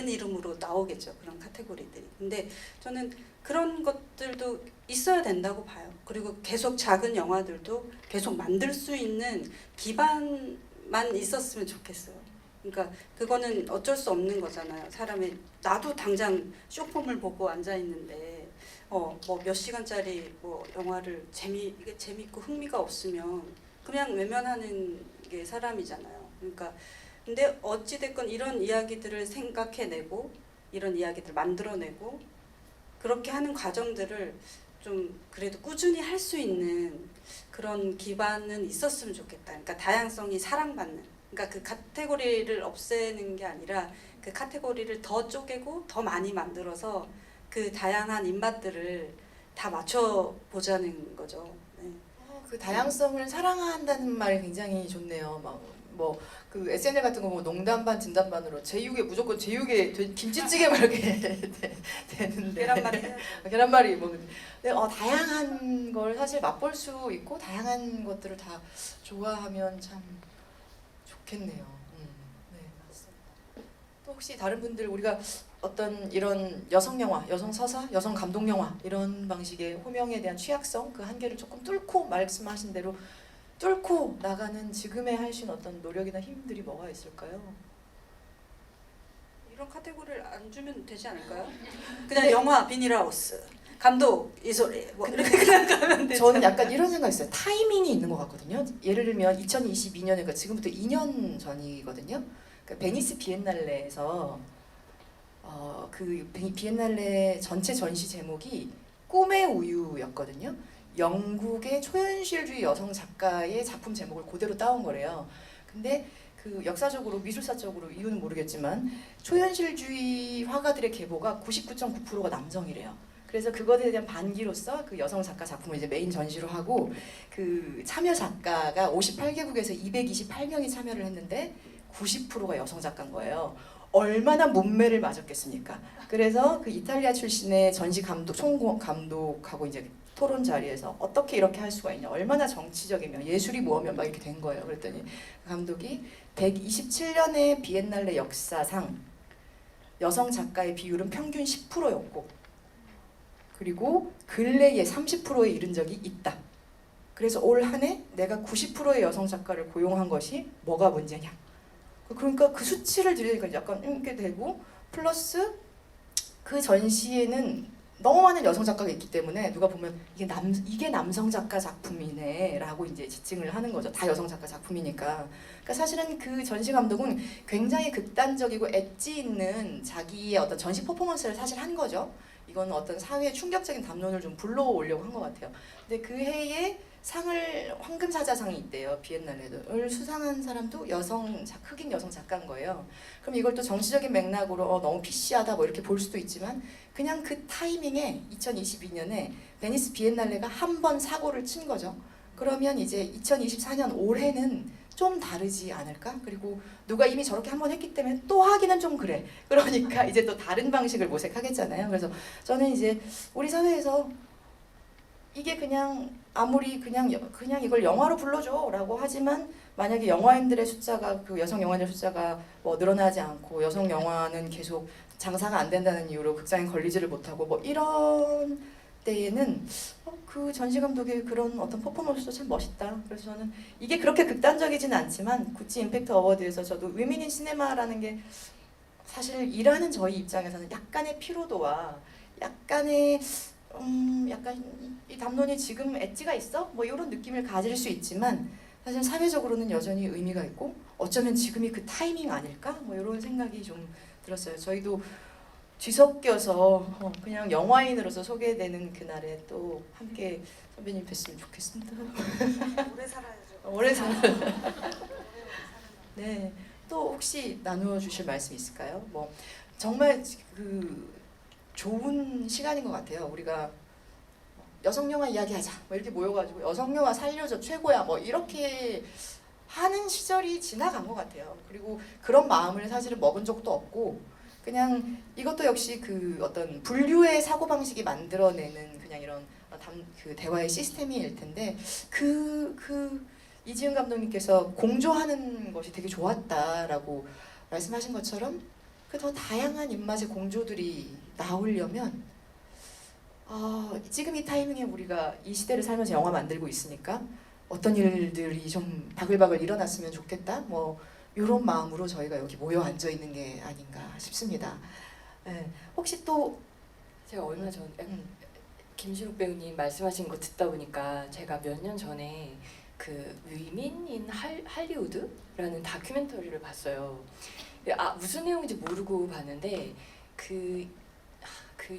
이름으로 나오겠죠. 그런 카테고리들이. 근데 저는 그런 것들도 있어야 된다고 봐요. 그리고 계속 작은 영화들도 계속 만들 수 있는 기반만 있었으면 좋겠어요. 그러니까 그거는 어쩔 수 없는 거잖아요. 나도 당장 쇼폼을 보고 앉아 있는데 뭐 몇 시간짜리 뭐 영화를 이게 재밌고 흥미가 없으면 그냥 외면하는 게 사람이잖아요. 그러니까 근데 어찌 됐건 이런 이야기들을 생각해내고 이런 이야기들 만들어내고 그렇게 하는 과정들을 좀 그래도 꾸준히 할 수 있는 그런 기반은 있었으면 좋겠다. 그러니까 다양성이 사랑받는. 그러니까 그 카테고리를 없애는 게 아니라 그 카테고리를 더 쪼개고 더 많이 만들어서 그 다양한 입맛들을 다 맞춰보자는 거죠. 네. 그 다양성을 사랑한다는 말이 굉장히 좋네요. 그 SNL 같은 거 뭐 농담 반 진담 반으로 제육에 무조건 제육에 김치찌개 막 이렇게 되는데 계란말이 해야죠. 계란말이 먹는. 근데 다양한 걸 사실 맛볼 수 있고 다양한 것들을 다 좋아하면 참 좋겠네요. 네, 맞습니다. 또 혹시 다른 분들 우리가 어떤 이런 여성 영화, 여성 서사, 여성 감동 영화 이런 방식의 호명에 대한 취약성 그 한계를 조금 뚫고 말씀하신 대로 뚫고 나가는 지금에 할 수 있는 어떤 노력이나 힘들이 뭐가 있을까요? 이런 카테고리를 안 주면 되지 않을까요? 그냥 영화 비닐하우스 감독 이 소리 뭐 이렇게 그냥 가면 되죠. 저는 약간 이런 생각이 있어요. 타이밍이 있는 것 같거든요. 예를 들면 2022년에 그러니까 지금부터 2년 전이거든요. 그러니까 베니스 비엔날레에서 그 비엔날레 전체 전시 제목이 꿈의 우유였거든요. 영국의 초현실주의 여성 작가의 작품 제목을 그대로 따온 거래요. 근데 그 역사적으로 미술사적으로 이유는 모르겠지만 초현실주의 화가들의 계보가 99.9%가 남성이래요. 그래서 그것에 대한 반기로서 그 여성 작가 작품을 이제 메인 전시로 하고 그 참여 작가가 58개국에서 228명이 참여를 했는데 90%가 여성 작가인 거예요. 얼마나 문매를 맞았겠습니까? 그래서 그 이탈리아 출신의 전시 감독, 총 감독하고 이제 토론 자리에서 어떻게 이렇게 할 수가 있냐, 얼마나 정치적이며 예술이 뭐하면 막 이렇게 된 거예요. 그랬더니 그 감독이 127년의 비엔날레 역사상 여성 작가의 비율은 평균 10%였고 그리고 근래에 30%에 이른 적이 있다. 그래서 올 한 해 내가 90%의 여성 작가를 고용한 것이 뭐가 문제냐. 그러니까 그 수치를 들으니까 약간 이렇게 되고 플러스 그 전시에는 너무 많은 여성 작가가 있기 때문에 누가 보면 이게 남성 작가 작품이네라고 이제 지칭을 하는 거죠. 다 여성 작가 작품이니까. 그러니까 사실은 그 전시 감독은 굉장히 극단적이고 엣지 있는 자기의 어떤 전시 퍼포먼스를 사실 한 거죠. 이건 어떤 사회의 충격적인 담론을 좀 불러오려고 한 것 같아요. 근데 그 해에 상을 황금사자상이 있대요. 비엔날레를 수상한 사람도 흑인 여성 작가인 거예요. 그럼 이걸 또 정치적인 맥락으로 너무 PC하다 뭐 이렇게 볼 수도 있지만 그냥 그 타이밍에 2022년에 베니스 비엔날레가 한 번 사고를 친 거죠. 그러면 이제 2024년 올해는 좀 다르지 않을까? 그리고 누가 이미 저렇게 한 번 했기 때문에 또 하기는 좀 그래. 그러니까 이제 또 다른 방식을 모색하겠잖아요. 그래서 저는 이제 우리 사회에서 이게 그냥 아무리 그냥 이걸 영화로 불러줘라고 하지만 만약에 영화인들의 숫자가 그 여성 영화인들 숫자가 뭐 늘어나지 않고 여성 영화는 계속 장사가 안 된다는 이유로 극장에 걸리지를 못하고 뭐 이런 때에는 그 전시 감독의 그런 어떤 퍼포먼스도 참 멋있다. 그래서 저는 이게 그렇게 극단적이지는 않지만 구찌 임팩트 어워드에서 저도 위민 인 시네마라는 게 사실 일하는 저희 입장에서는 약간의 피로도와 약간의 약간 이 담론이 지금 엣지가 있어? 뭐 이런 느낌을 가질 수 있지만 사실 사회적으로는 여전히 의미가 있고 어쩌면 지금이 그 타이밍 아닐까? 뭐 이런 생각이 좀 들었어요. 저희도 뒤섞여서 그냥 영화인으로서 소개되는 그날에 또 함께 선배님 뵀으면 좋겠습니다. 오래 살아야죠. 오래 살. 네. 또 혹시 나누어 주실 말씀 있을까요? 뭐 정말 그 좋은 시간인 것 같아요. 우리가 여성 영화 이야기하자 뭐 이렇게 모여가지고 여성 영화 살려줘 최고야 뭐 이렇게 하는 시절이 지나간 것 같아요. 그리고 그런 마음을 사실은 먹은 적도 없고 그냥 이것도 역시 그 어떤 분류의 사고 방식이 만들어내는 그냥 이런 그 대화의 시스템일 텐데 이지은 감독님께서 공조하는 것이 되게 좋았다라고 말씀하신 것처럼 그 더 다양한 입맛의 공조들이 나오려면 지금 이 타이밍에 우리가 이 시대를 살면서 영화 만들고 있으니까 어떤 일들이 좀 바글바글 일어났으면 좋겠다 뭐 이런 마음으로 저희가 여기 모여 앉아 있는 게 아닌가 싶습니다. 네. 혹시 또 제가 얼마 전에 김신욱 배우님 말씀하신 거 듣다 보니까 제가 몇 년 전에 그 위민인 할리우드라는 다큐멘터리를 봤어요. 무슨 내용인지 모르고 봤는데 그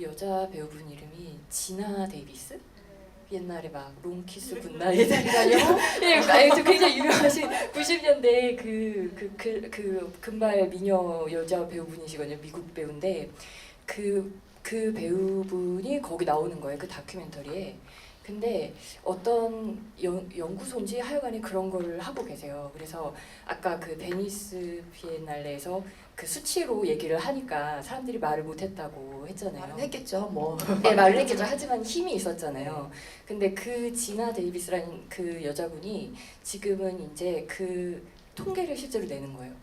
여자 배우분 이름이 지나 데이비스? 옛날에 막 롱키스 굿나잇 굉장히 유명하신 90년대 그 금발 미녀 여자 배우분이시거든요. 미국 배우인데 그 배우분이 거기 나오는 거예요. 그 다큐멘터리에. 근데 어떤 연구소인지 하여간에 그런 걸 하고 계세요. 그래서 아까 그 베니스 비엔날레에서 그 수치로 얘기를 하니까 사람들이 말을 못했다고 했잖아요. 말은 했겠죠 뭐. 네, 말을 했겠죠. 하지만 힘이 있었잖아요. 근데 그 지나 데이비스라는 그 여자분이 지금은 이제 그 통계를 실제로 내는 거예요.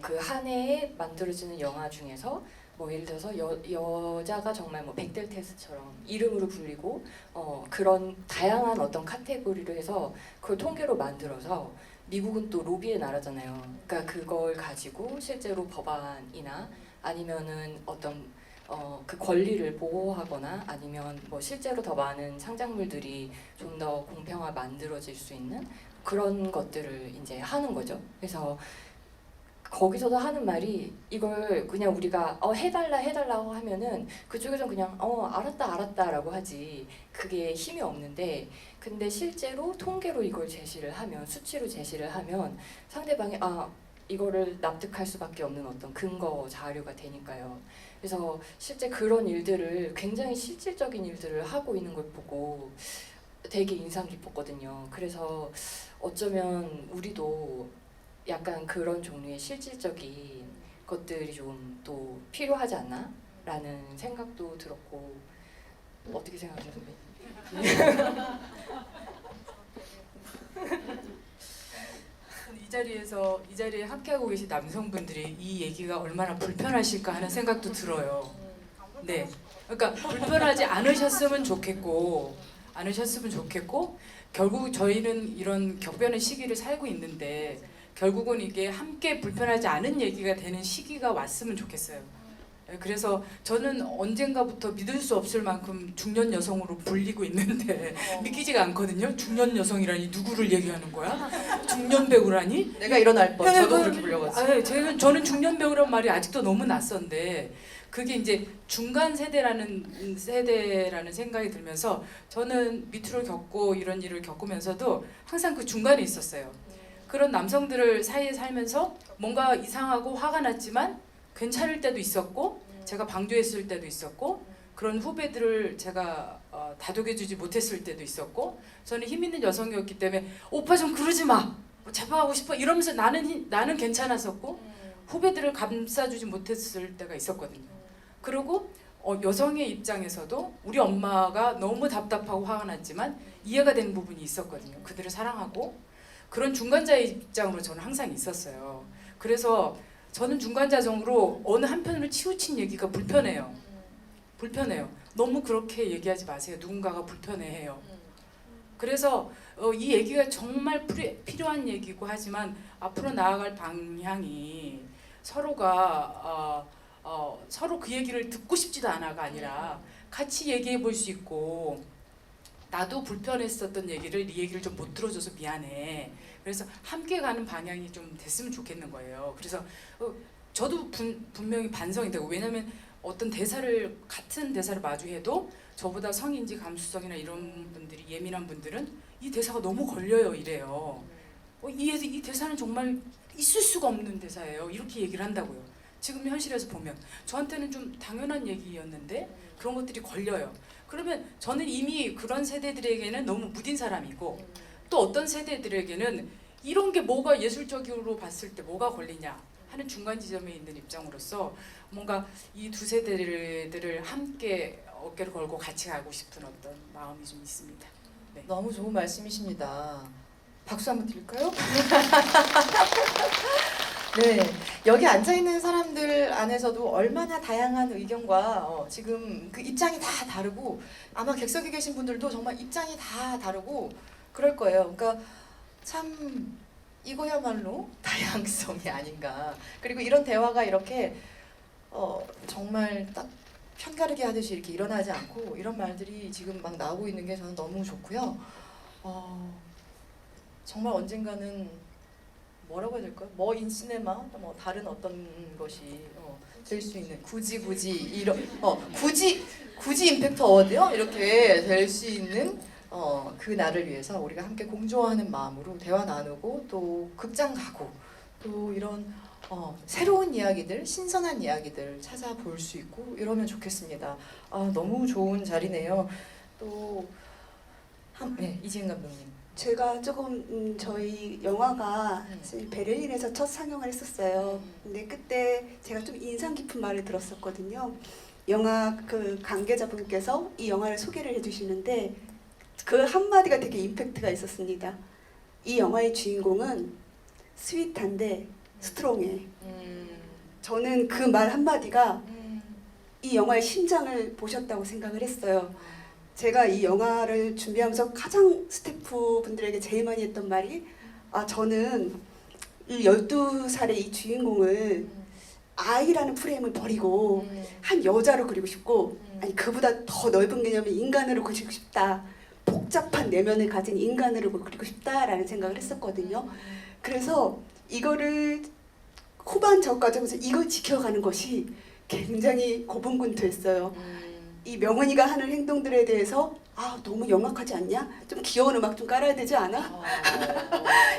그 한 해에 만들어지는 영화 중에서 뭐 예를 들어서 여자가 정말 뭐 백델 테스트처럼 이름으로 불리고 그런 다양한 어떤 카테고리로 해서 그걸 통계로 만들어서 미국은 또 로비의 나라잖아요. 그러니까 그걸 가지고 실제로 법안이나 아니면은 어떤 그 권리를 보호하거나 아니면 뭐 실제로 더 많은 창작물들이 좀 더 공평하게 만들어질 수 있는 그런 것들을 이제 하는 거죠. 그래서 거기서도 하는 말이 이걸 그냥 우리가 해달라고 하면은 그쪽에서 그냥 알았다라고 하지 그게 힘이 없는데, 근데 실제로 통계로 이걸 제시를 하면, 수치로 제시를 하면 상대방이 이거를 납득할 수밖에 없는 어떤 근거 자료가 되니까요. 그래서 실제 그런 일들을, 굉장히 실질적인 일들을 하고 있는 걸 보고 되게 인상 깊었거든요. 그래서 어쩌면 우리도 약간 그런 종류의 실질적인 것들이 좀 또 필요하지 않나? 라는 생각도 들었고, 어떻게 생각하세요, 선배님? 이 자리에 함께하고 계신 남성분들이 이 얘기가 얼마나 불편하실까 하는 생각도 들어요. 네, 그러니까 불편하지 않으셨으면 좋겠고 결국 저희는 이런 격변의 시기를 살고 있는데 결국은 이게 함께 불편하지 않은 얘기가 되는 시기가 왔으면 좋겠어요. 그래서 저는 언젠가부터 믿을 수 없을 만큼 중년 여성으로 불리고 있는데 믿기지가 않거든요. 중년 여성이라니 누구를 얘기하는 거야? 중년 배우라니? 내가 일어날 뻔. 저도 그렇게 불려가지고. 저는 중년 배우란 말이 아직도 너무 낯선데 그게 이제 중간 세대라는 생각이 들면서 저는 미투를 겪고 이런 일을 겪으면서도 항상 그 중간에 있었어요. 그런 남성들을 사이에 살면서 뭔가 이상하고 화가 났지만 괜찮을 때도 있었고 제가 방조했을 때도 있었고 그런 후배들을 제가 다독여주지 못했을 때도 있었고 저는 힘 있는 여성이었기 때문에 오빠 좀 그러지 마! 제발하고 싶어! 이러면서 나는 괜찮았었고 후배들을 감싸주지 못했을 때가 있었거든요. 그리고 여성의 입장에서도 우리 엄마가 너무 답답하고 화가 났지만 이해가 되는 부분이 있었거든요. 그들을 사랑하고 그런 중간자의 입장으로 저는 항상 있었어요. 그래서 저는 중간자정으로 어느 한편으로 치우친 얘기가 불편해요. 너무 그렇게 얘기하지 마세요. 누군가가 불편해해요. 그래서 이 얘기가 정말 필요한 얘기고 하지만 앞으로 나아갈 방향이 서로가 서로 그 얘기를 듣고 싶지도 않아가 아니라 같이 얘기해 볼 수 있고 나도 불편했었던 얘기를 네 얘기를 좀 못 들어줘서 미안해. 그래서 함께 가는 방향이 좀 됐으면 좋겠는 거예요. 그래서 저도 분명히 반성이 되고 왜냐하면 어떤 같은 대사를 마주해도 저보다 성인지 감수성이나 이런 분들이 예민한 분들은 이 대사가 너무 걸려요 이래요. 이 대사는 정말 있을 수가 없는 대사예요. 이렇게 얘기를 한다고요. 지금 현실에서 보면 저한테는 좀 당연한 얘기였는데 그런 것들이 걸려요. 그러면 저는 이미 그런 세대들에게는 너무 무딘 사람이고 또 어떤 세대들에게는 이런 게 뭐가 예술적으로 봤을 때 뭐가 걸리냐 하는 중간 지점에 있는 입장으로서 뭔가 이 두 세대들을 함께 어깨를 걸고 같이 가고 싶은 어떤 마음이 좀 있습니다. 네. 너무 좋은 말씀이십니다. 박수 한번 드릴까요? 네, 여기 앉아 있는 사람들 안에서도 얼마나 다양한 의견과 지금 그 입장이 다 다르고 아마 객석에 계신 분들도 정말 입장이 다 다르고 그럴 거예요. 그러니까 참 이거야말로 다양성이 아닌가. 그리고 이런 대화가 이렇게 정말 딱 편가르기 하듯이 이렇게 일어나지 않고 이런 말들이 지금 막 나오고 있는 게 저는 너무 좋고요. 정말 언젠가는 뭐라고 해야 될까요? 뭐 인시네마, 뭐 다른 어떤 것이 될 수 있는 굳이 이런 굳이 임팩트 어워드요? 이렇게 될 수 있는 그 날을 위해서 우리가 함께 공조하는 마음으로 대화 나누고 또 극장 가고 또 이런 새로운 이야기들, 신선한 이야기들 찾아볼 수 있고 이러면 좋겠습니다. 너무 좋은 자리네요. 또 네, 이지은 감독님. 제가 조금 저희 영화가 베를린에서 첫 상영을 했었어요. 근데 그때 제가 좀 인상 깊은 말을 들었었거든요. 영화 그 관계자분께서 이 영화를 소개를 해주시는데 그 한마디가 되게 임팩트가 있었습니다. 이 영화의 주인공은 스윗한데 스트롱해. 저는 그 말 한마디가 이 영화의 심장을 보셨다고 생각을 했어요. 제가 이 영화를 준비하면서 가장 스태프분들에게 제일 많이 했던 말이 저는 이 12살의 이 주인공을 아이라는 프레임을 버리고 한 여자로 그리고 싶고, 아니 그보다 더 넓은 개념의 인간으로 그리고 싶다. 복잡한 내면을 가진 인간으로 그리고 싶다라는 생각을 했었거든요. 그래서 이거를 후반 저 과정에서 이걸 지켜가는 것이 굉장히 고군분투했어요. 이 명은이가 하는 행동들에 대해서 너무 영악하지 않냐? 좀 귀여운 음악 좀 깔아야 되지 않아?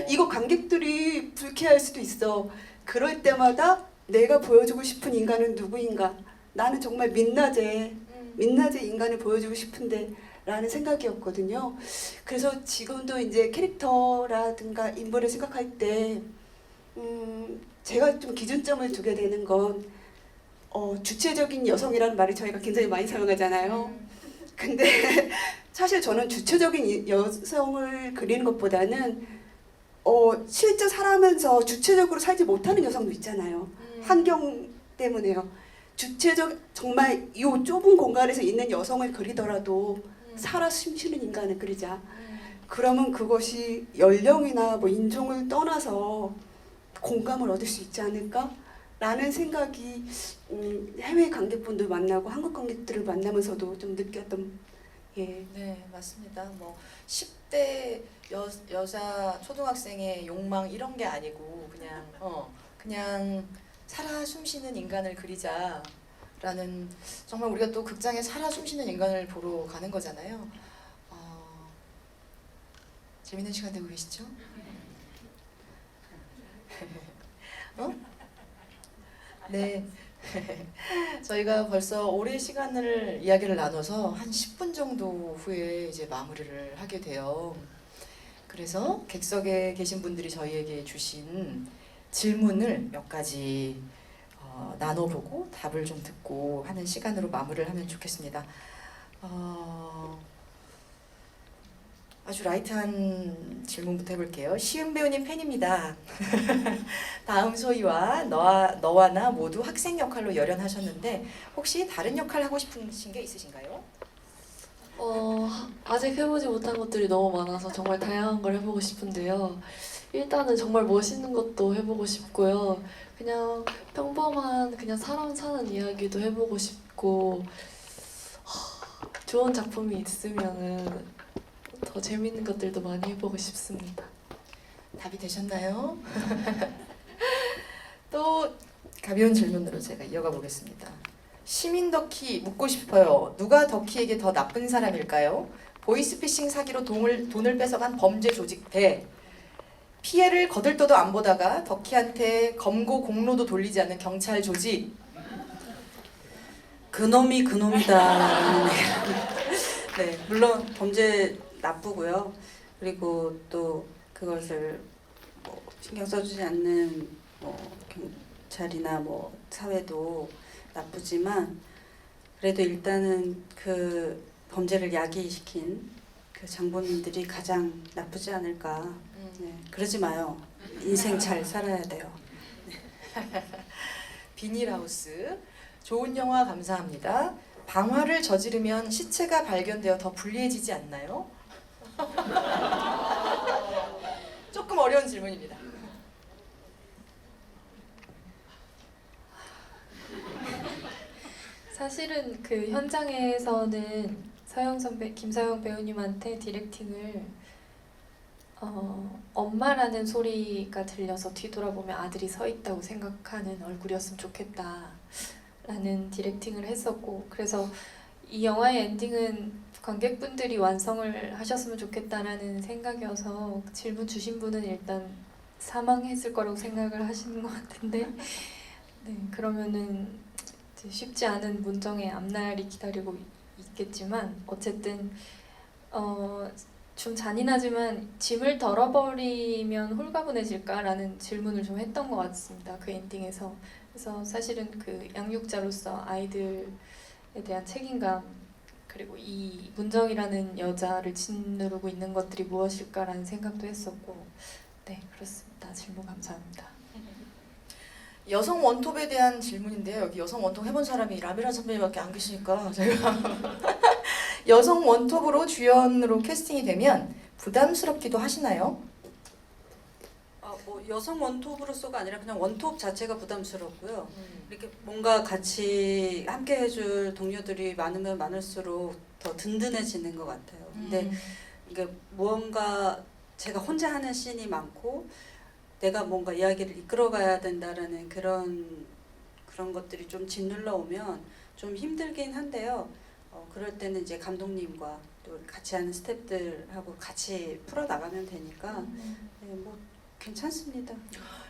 이거 관객들이 불쾌할 수도 있어. 그럴 때마다 내가 보여주고 싶은 인간은 누구인가? 나는 정말 민낯의 인간을 보여주고 싶은데 라는 생각이었거든요. 그래서 지금도 이제 캐릭터라든가 인물을 생각할 때 제가 좀 기준점을 두게 되는 건 주체적인 여성이라는 말을 저희가 굉장히 많이 사용하잖아요. 근데 사실 저는 주체적인 여성을 그리는 것보다는 실제 살아가면서 주체적으로 살지 못하는 여성도 있잖아요. 환경 때문에요. 정말 이 좁은 공간에서 있는 여성을 그리더라도 살아 숨쉬는 인간을 그리자. 그러면 그것이 연령이나 뭐 인종을 떠나서 공감을 얻을 수 있지 않을까? 라는 생각이 해외 관객분들 만나고 한국 관객들을 만나면서도 좀 느꼈던. 예. 네, 맞습니다. 뭐 10대 여자 초등학생의 욕망 이런 게 아니고 그냥 살아 숨쉬는 인간을 그리자라는, 정말 우리가 또 극장에 살아 숨쉬는 인간을 보러 가는 거잖아요. 재밌는 시간 되고 계시죠? 네. 저희가 벌써 오래 이야기를 나눠서 한 10분 정도 후에 이제 마무리를 하게 돼요. 그래서 객석에 계신 분들이 저희에게 주신 질문을 몇 가지 나눠보고 답을 좀 듣고 하는 시간으로 마무리를 하면 좋겠습니다. 아주 라이트한 질문부터 해볼게요. 시은 배우님 팬입니다. 다음 소희와 너와 나 모두 학생 역할로 열연하셨는데 혹시 다른 역할 하고 싶으신 게 있으신가요? 아직 해보지 못한 것들이 너무 많아서 정말 다양한 걸 해보고 싶은데요. 일단은 정말 멋있는 것도 해보고 싶고요. 그냥 평범한 그냥 사람 사는 이야기도 해보고 싶고, 좋은 작품이 있으면은 더 재밌는 것들도 많이 해보고 싶습니다. 답이 되셨나요? 또 가벼운 질문으로 제가 이어가 보겠습니다. 시민 덕희 묻고 싶어요. 누가 덕희에게 더 나쁜 사람일까요? 보이스피싱 사기로 돈을 뺏어간 범죄 조직 대 피해를 거들떠도 안 보다가 덕희한테 검고 공로도 돌리지 않는 경찰 조직. 그놈이 그놈이다. 네, 물론 범죄 나쁘고요. 그리고 또 그것을 뭐 신경 써주지 않는 뭐 경찰이나 뭐 사회도 나쁘지만, 그래도 일단은 그 범죄를 야기시킨 그 장본인들이 가장 나쁘지 않을까. 네, 그러지 마요. 인생 잘 살아야 돼요. 비닐하우스. 좋은 영화 감사합니다. 방화를 저지르면 시체가 발견되어 더 불리해지지 않나요? 조금 어려운 질문입니다. 사실은 그 현장에서는 김서영 배우님한테 디렉팅을 엄마라는 소리가 들려서 뒤돌아보면 아들이 서 있다고 생각하는 얼굴이었으면 좋겠다라는 디렉팅을 했었고, 그래서 이 영화의 엔딩은 관객분들이 완성을 하셨으면 좋겠다라는 생각이어서 질문 주신 분은 일단 사망했을 거라고 생각을 하시는 것 같은데, 네, 그러면은 이제 쉽지 않은 문정의 앞날이 기다리고 있겠지만, 어쨌든 좀 잔인하지만 짐을 덜어버리면 홀가분해질까라는 질문을 좀 했던 것 같습니다. 그 엔딩에서. 그래서 사실은 그 양육자로서 아이들에 대한 책임감, 그리고 이 문정이라는 여자를 짓누르고 있는 것들이 무엇일까라는 생각도 했었고, 네, 그렇습니다. 질문 감사합니다. 여성 원톱에 대한 질문인데요. 여기 여성 원톱 해본 사람이 라미란 선배님밖에 안 계시니까 제가 여성 원톱으로 주연으로 캐스팅이 되면 부담스럽기도 하시나요? 뭐 여성 원톱으로서가 아니라 그냥 원톱 자체가 부담스럽고요. 이렇게 뭔가 같이 함께 해줄 동료들이 많으면 많을수록 더 든든해지는 것 같아요. 근데 이게 무언가 제가 혼자 하는 씬이 많고 내가 뭔가 이야기를 이끌어가야 된다라는 그런 것들이 좀 짓눌러 오면 좀 힘들긴 한데요. 그럴 때는 이제 감독님과 또 같이 하는 스태프들하고 같이 풀어 나가면 되니까 네, 뭐 괜찮습니다.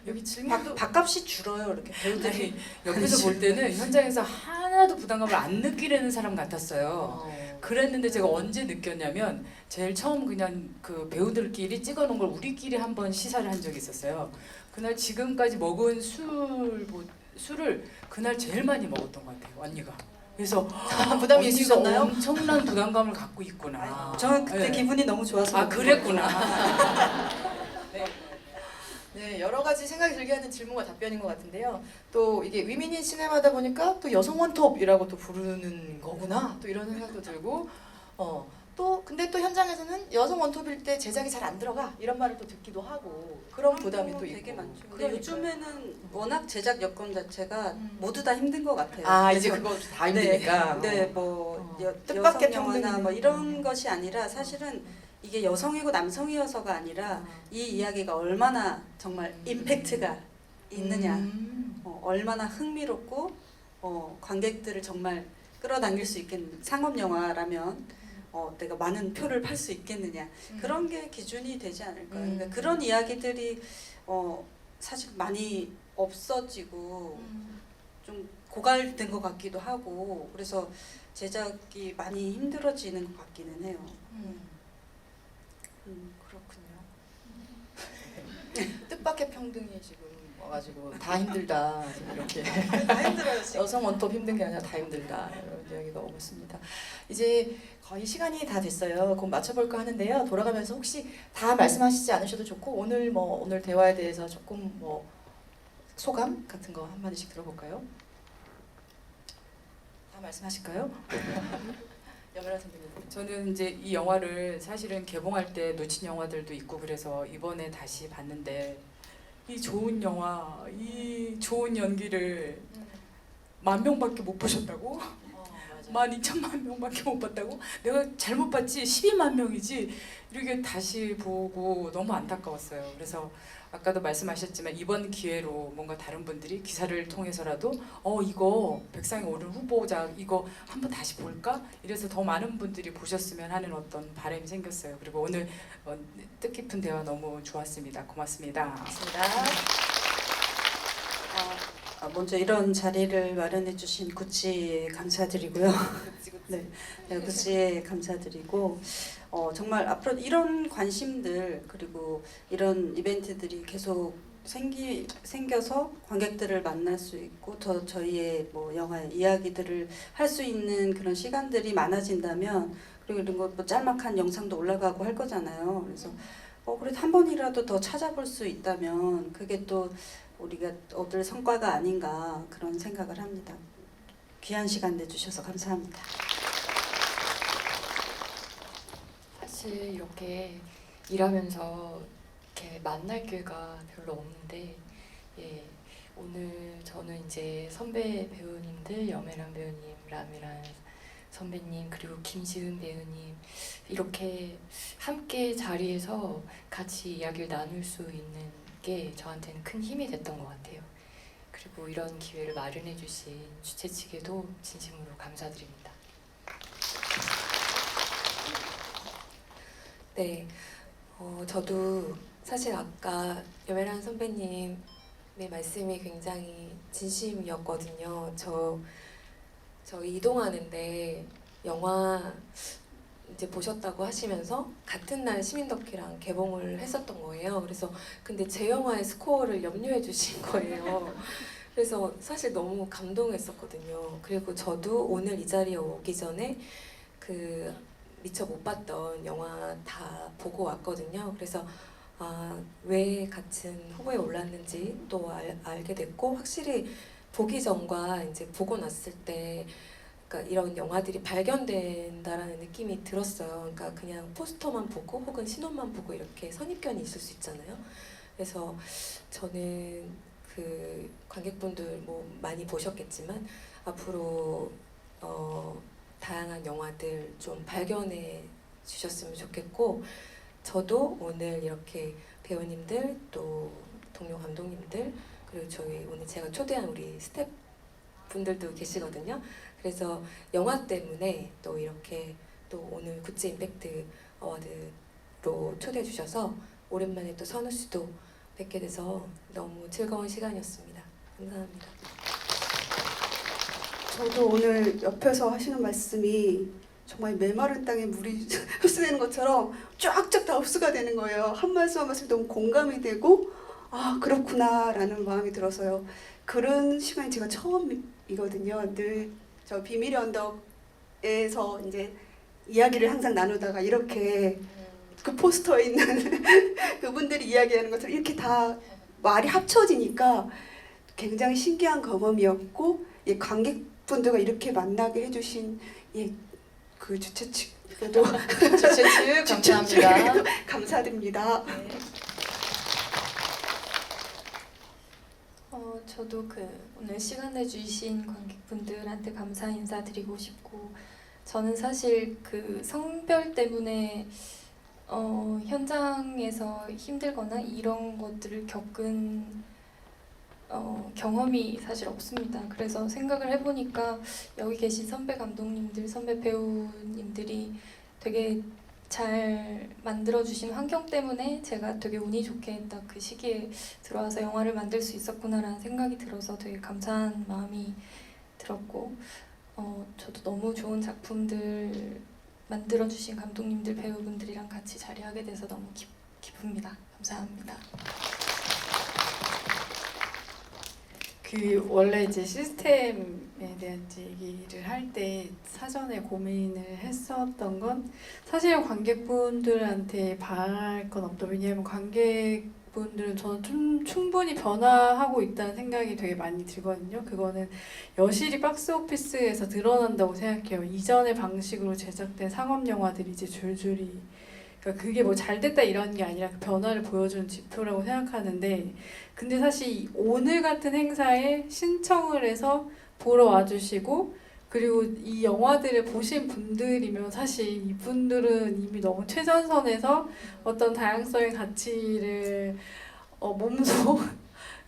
여기 질문도 밥값이 줄어요. 이렇게 배우들이 옆에서 볼 때는 현장에서 하나도 부담감을 안 느끼려는 사람 같았어요. 그랬는데 제가 언제 느꼈냐면 제일 처음 그냥 그 배우들끼리 찍어놓은 걸 우리끼리 한번 시사를 한 적이 있었어요. 그날 지금까지 먹은 술을 그날 제일 많이 먹었던 것 같아요. 언니가. 그래서 부담이 언니가 있으셨나요? 엄청난 부담감을 갖고 있구나. 저는 그때 네. 기분이 너무 좋아서 아 그랬구나. 네, 여러 가지 생각이 들게 하는 질문과 답변인 것 같은데요. 또 이게 위민인 시네마다 보니까 또 여성 원톱이라고 또 부르는 거구나. 또 이런 생각도 들고, 또 근데 또 현장에서는 여성 원톱일 때 제작이 잘 안 들어가 이런 말을 또 듣기도 하고 그런 부담이 또 있고. 되게 많죠. 근데 그러니까요. 요즘에는 워낙 제작 여건 자체가 모두 다 힘든 것 같아요. 아 이제 그래서 그거 다 힘드니까. 네, 뭐 뜻밖의 여성 영화나 평등이. 뭐 이런 것이 아니라 사실은 이게 여성이고 남성이어서가 아니라 이 이야기가 얼마나 정말 임팩트가 있느냐, 얼마나 흥미롭고 관객들을 정말 끌어당길 수 있겠는 상업 영화라면 내가 많은 표를 팔 수 있겠느냐 그런 게 기준이 되지 않을까요? 그러니까 그런 이야기들이 사실 많이 없어지고 좀 고갈된 것 같기도 하고 그래서 제작이 많이 힘들어지는 것 같기는 해요. 그렇군요. 뜻밖의 평등이 지금 와가지고 다 힘들다 지금 이렇게 다 힘들어요 지금. 여성 원톱 힘든 게 아니라 다 힘들다 이런 이야기가 오고 있습니다. 이제 거의 시간이 다 됐어요. 곧 맞춰볼까 하는데요. 돌아가면서 혹시 다 말씀하시지 않으셔도 좋고 오늘 대화에 대해서 조금 뭐 소감 같은 거 한마디씩 들어볼까요? 다 말씀하실까요? 여면아 선배님. 저는 이제 이 영화를 사실은 개봉할 때 놓친 영화들도 있고 그래서 이번에 다시 봤는데 이 좋은 영화, 이 좋은 연기를 10,000명밖에 못 보셨다고? 12,000만 명밖에 못 봤다고? 내가 잘못 봤지 12만 명이지 이렇게 다시 보고 너무 안타까웠어요. 그래서 아까도 말씀하셨지만 이번 기회로 뭔가 다른 분들이 기사를 통해서라도 이거 백상에 오른 후보작 이거 한번 다시 볼까? 이래서 더 많은 분들이 보셨으면 하는 어떤 바람이 생겼어요. 그리고 오늘 뜻깊은 대화 너무 좋았습니다. 고맙습니다. 고맙습니다. 먼저 이런 자리를 마련해 주신 구찌에 감사드리고요. 네, 구찌에 감사드리고 정말 앞으로 이런 관심들 그리고 이런 이벤트들이 계속 생겨서 관객들을 만날 수 있고 더 저희의 뭐 영화 이야기들을 할 수 있는 그런 시간들이 많아진다면 그리고 이런 거 뭐 짤막한 영상도 올라가고 할 거잖아요. 그래서 그래도 한 번이라도 더 찾아볼 수 있다면 그게 또 우리가 얻을 성과가 아닌가 그런 생각을 합니다. 귀한 시간 내주셔서 감사합니다. 사실 이렇게 일하면서 이렇게 만날 기회가 별로 없는데 오늘 저는 이제 선배 배우님들 여메란 배우님, 라미란 선배님 그리고 김시은 배우님 이렇게 함께 자리에서 같이 이야기를 나눌 수 있는 게 저한테는 큰 힘이 됐던 것 같아요. 그리고 이런 기회를 마련해 주신 주최 측에도 진심으로 감사드립니다. 네, 저도 사실 아까 여메란 선배님의 말씀이 굉장히 진심이었거든요. 저 이동하는데 영화 이제 보셨다고 하시면서 같은 날 시민덕기랑 개봉을 했었던 거예요. 그래서 근데 제 영화의 스코어를 염려해 주신 거예요. 그래서 사실 너무 감동했었거든요. 그리고 저도 오늘 이 자리에 오기 전에 그 미처 못 봤던 영화 다 보고 왔거든요. 그래서 왜 같은 후보에 올랐는지 또 알게 됐고 확실히 보기 전과 이제 보고 났을 때 그러니까 이런 영화들이 발견된다라는 느낌이 들었어요. 그러니까 그냥 포스터만 보고 혹은 신혼만 보고 이렇게 선입견이 있을 수 있잖아요. 그래서 저는 그 관객분들 뭐 많이 보셨겠지만 앞으로 다양한 영화들 좀 발견해 주셨으면 좋겠고, 저도 오늘 이렇게 배우님들 또 동료 감독님들 그리고 저희 오늘 제가 초대한 우리 스태프분들도 계시거든요. 그래서 영화 때문에 또 이렇게 또 오늘 굿즈 임팩트 어워드로 초대해 주셔서 오랜만에 또 선우 씨도 뵙게 돼서 너무 즐거운 시간이었습니다. 감사합니다. 저도 오늘 옆에서 하시는 말씀이 정말 메마른 땅에 물이 흡수되는 것처럼 쫙쫙 다 흡수가 되는 거예요. 한 말씀 한 말씀 너무 공감이 되고 아 그렇구나라는 마음이 들어서요. 그런 시간이 제가 처음이거든요. 늘 저 비밀의 언덕에서 이제 이야기를 항상 나누다가 이렇게 그 포스터에 있는 그분들이 이야기하는 것처럼 이렇게 다 말이 합쳐지니까 굉장히 신기한 경험이었고, 예, 관객분들과 이렇게 만나게 해주신 그 주최 측에도 주최 측 감사합니다. 감사드립니다. 저도 그 오늘 시간 내주신 관객분들한테 감사 인사드리고 싶고, 저는 사실 그 성별 때문에 현장에서 힘들거나 이런 것들을 겪은 경험이 사실 없습니다. 그래서 생각을 해보니까 여기 계신 선배 감독님들, 선배 배우님들이 되게 잘 만들어주신 환경 때문에 제가 되게 운이 좋게 딱 그 시기에 들어와서 영화를 만들 수 있었구나라는 생각이 들어서 되게 감사한 마음이 들었고, 저도 너무 좋은 작품들 만들어주신 감독님들, 배우분들이랑 같이 자리하게 돼서 너무 기쁩니다. 감사합니다. 그 원래 이제 시스템에 대한 이제 얘기를 할 때 사전에 고민을 했었던 건 사실 관객분들한테 바랄 건 없다. 왜냐하면 관객분들은 저는 좀 충분히 변화하고 있다는 생각이 되게 많이 들거든요. 그거는 여실히 박스오피스에서 드러난다고 생각해요. 이전의 방식으로 제작된 상업 영화들이 이제 줄줄이, 그러니까 그게 뭐 잘됐다 이런 게 아니라 그 변화를 보여주는 지표라고 생각하는데, 근데 사실 오늘 같은 행사에 신청을 해서 보러 와주시고 그리고 이 영화들을 보신 분들이면 사실 이분들은 이미 너무 최전선에서 어떤 다양성의 가치를 몸소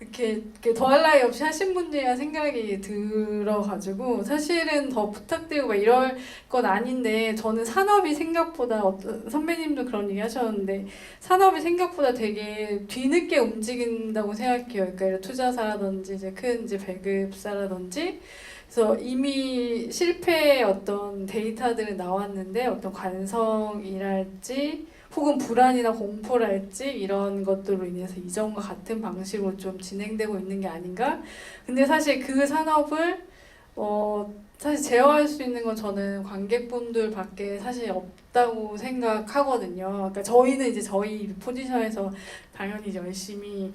이렇게 더할 나위 없이 하신 분들이란 생각이 들어가지고 사실은 더 부탁드리고 막 이럴 건 아닌데, 저는 산업이 생각보다 선배님도 그런 얘기 하셨는데 산업이 생각보다 되게 뒤늦게 움직인다고 생각해요. 그러니까 이런 투자사라든지 이제 큰 이제 배급사라든지, 그래서 이미 실패의 어떤 데이터들은 나왔는데 어떤 관성이랄지 혹은 불안이나 공포랄지 이런 것들로 인해서 이전과 같은 방식으로 좀 진행되고 있는 게 아닌가. 근데 사실 그 산업을 사실 제어할 수 있는 건 저는 관객분들밖에 사실 없다고 생각하거든요. 그러니까 저희는 이제 저희 포지션에서 당연히 이제 열심히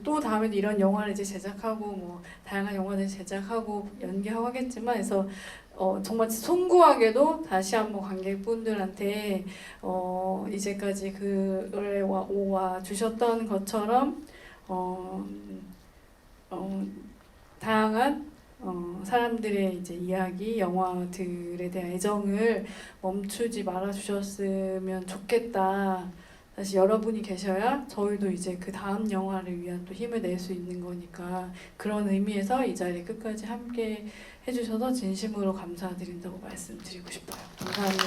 또 다음에도 이런 영화를 이제 제작하고 뭐 다양한 영화를 제작하고 연기하고 하겠지만, 그래서 정말 송구하게도 다시 한번 관객분들한테 이제까지 그를 와 주셨던 것처럼 다양한 사람들의 이제 이야기, 영화들에 대한 애정을 멈추지 말아 주셨으면 좋겠다. 다시 여러분이 계셔야 저희도 이제 그 다음 영화를 위한 또 힘을 낼 수 있는 거니까, 그런 의미에서 이 자리 끝까지 함께 해주셔서 진심으로 감사드린다고 말씀드리고 싶어요. 감사합니다.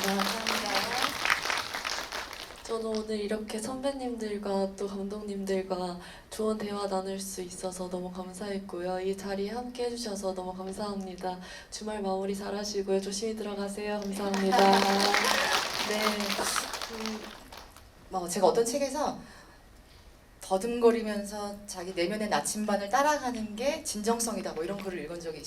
저는 오늘 이렇게 선배님들과 또 감독님들과 좋은 대화 나눌 수 있어서 너무 감사했고요. 이 자리에 함께 해주셔서 너무 감사합니다. 주말 마무리 잘 하시고요. 조심히 들어가세요. 감사합니다. 네. 제가 어떤 책에서 더듬거리면서 자기 내면의 나침반을 따라가는 게 진정성이다 뭐 이런 글을 읽은 적이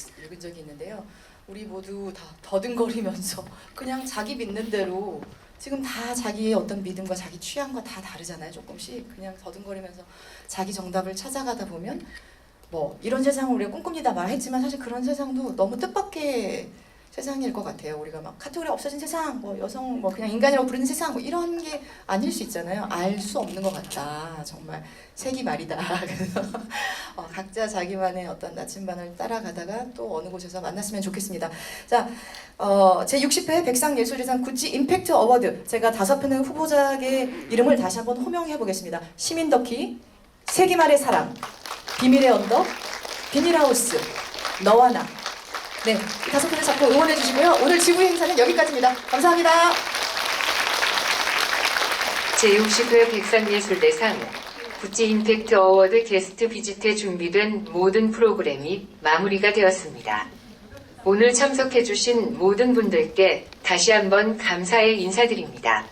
있는데요. 우리 모두 다 더듬거리면서 그냥 자기 믿는 대로, 지금 다 자기의 어떤 믿음과 자기 취향과 다 다르잖아요. 조금씩 그냥 더듬거리면서 자기 정답을 찾아가다 보면 뭐 이런 세상을 우리가 꿈꿉니다 말했지만 사실 그런 세상도 너무 뜻밖의 세상일 것 같아요. 우리가 막 카테고리 없어진 세상, 뭐 여성, 뭐 그냥 인간이라고 부르는 세상, 뭐 이런 게 아닐 수 있잖아요. 알 수 없는 것 같다. 정말 색이 말이다. 그래서 각자 자기만의 어떤 나침반을 따라가다가 또 어느 곳에서 만났으면 좋겠습니다. 자, 제 60회 백상예술재상 구찌 임팩트 어워드, 제가 5편의 후보작의 이름을 다시 한번 호명해 보겠습니다. 시민더키, 세기말의 사랑, 비밀의 언덕, 비닐하우스, 너와 나. 네, 5편의 작품 응원해 주시고요. 오늘 지구 행사는 여기까지입니다. 감사합니다. 제60회 백상예술대상 구찌 임팩트 어워드 게스트 비짓에 준비된 모든 프로그램이 마무리가 되었습니다. 오늘 참석해주신 모든 분들께 다시 한번 감사의 인사드립니다.